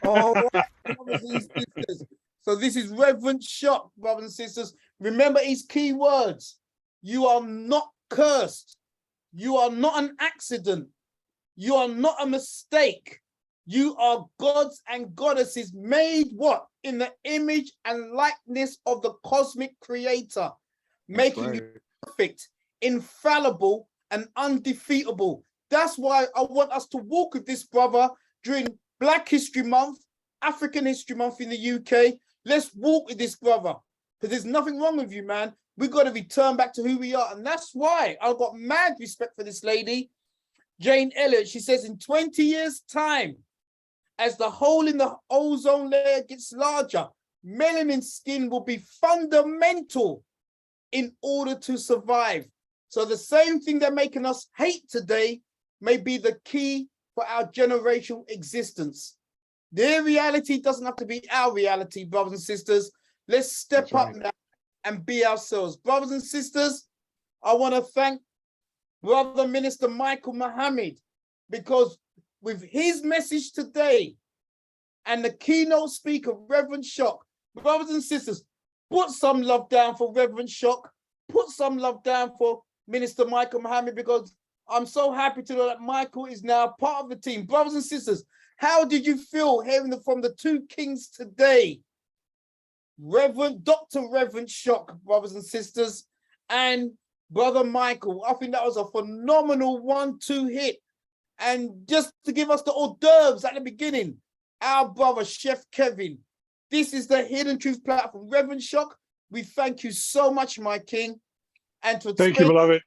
All right, brothers and sisters. So this is Reverend Shock, brothers and sisters. Remember his key words. You are not cursed. You are not an accident. You are not a mistake. You are gods and goddesses made what? In the image and likeness of the cosmic creator, making you perfect, infallible, and undefeatable. That's why I want us to walk with this brother during Black History Month, African History Month in the UK. Let's walk with this brother, because there's nothing wrong with you, man. We've got to return back to who we are. And that's why I've got mad respect for this lady, Jane Elliott. She says in 20 years' time, as the hole in the ozone layer gets larger, melanin skin will be fundamental in order to survive. So the same thing they're making us hate today may be the key for our generational existence. Their reality doesn't have to be our reality, brothers and sisters. Let's step up now and be ourselves. Brothers and sisters, I want to thank Brother Minister Michael Muhammad, because with his message today and the keynote speaker, Reverend Shock, brothers and sisters, put some love down for Reverend Shock, put some love down for Minister Michael Muhammad, because I'm so happy to know that Michael is now part of the team. Brothers and sisters, how did you feel hearing from the two kings today? Dr. Reverend Shock, brothers and sisters, and Brother Michael. I think that was a phenomenal 1-2 hit. And just to give us the hors d'oeuvres at the beginning, our brother, Chef Kevin. This is the Hidden Truth platform. Reverend Shock, we thank you so much, my king. And to thank you, beloved.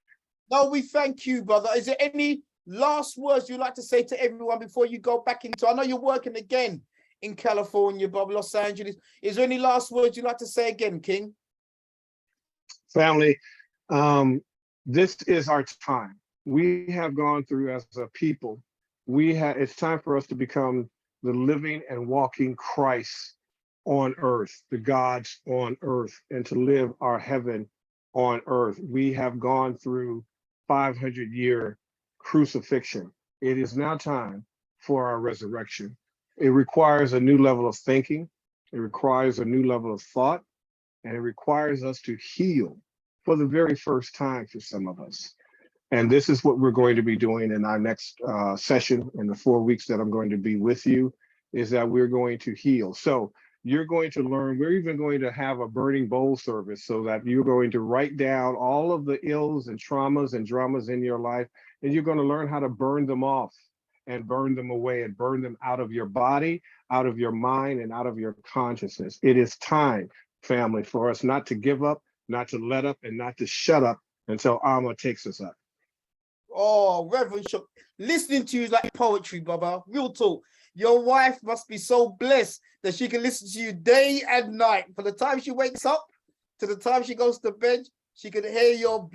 No, we thank you, brother. Is there any last words you'd like to say to everyone before you go back into? I know you're working again in California, brother, Los Angeles. Is there any last words you'd like to say again, King? Family, this is our time. We have gone through as a people. It's time for us to become the living and walking Christ on earth, the gods on earth, and to live our heaven on earth. We have gone through 500-year crucifixion. It is now time for our resurrection. It requires a new level of thinking. It requires a new level of thought, and it requires us to heal for the very first time for some of us. And this is what we're going to be doing in our next session in the 4 weeks that I'm going to be with you, is that we're going to heal. So you're going to learn, we're even going to have a burning bowl service so that you're going to write down all of the ills and traumas and dramas in your life, and you're going to learn how to burn them off and burn them away and burn them out of your body, out of your mind, and out of your consciousness. It is time, family, for us not to give up, not to let up, and not to shut up until Amma takes us up. Oh, Reverend Shook, listening to you is like poetry, brother. Real talk. Your wife must be so blessed that she can listen to you day and night. From the time she wakes up to the time she goes to bed, she can hear your beautiful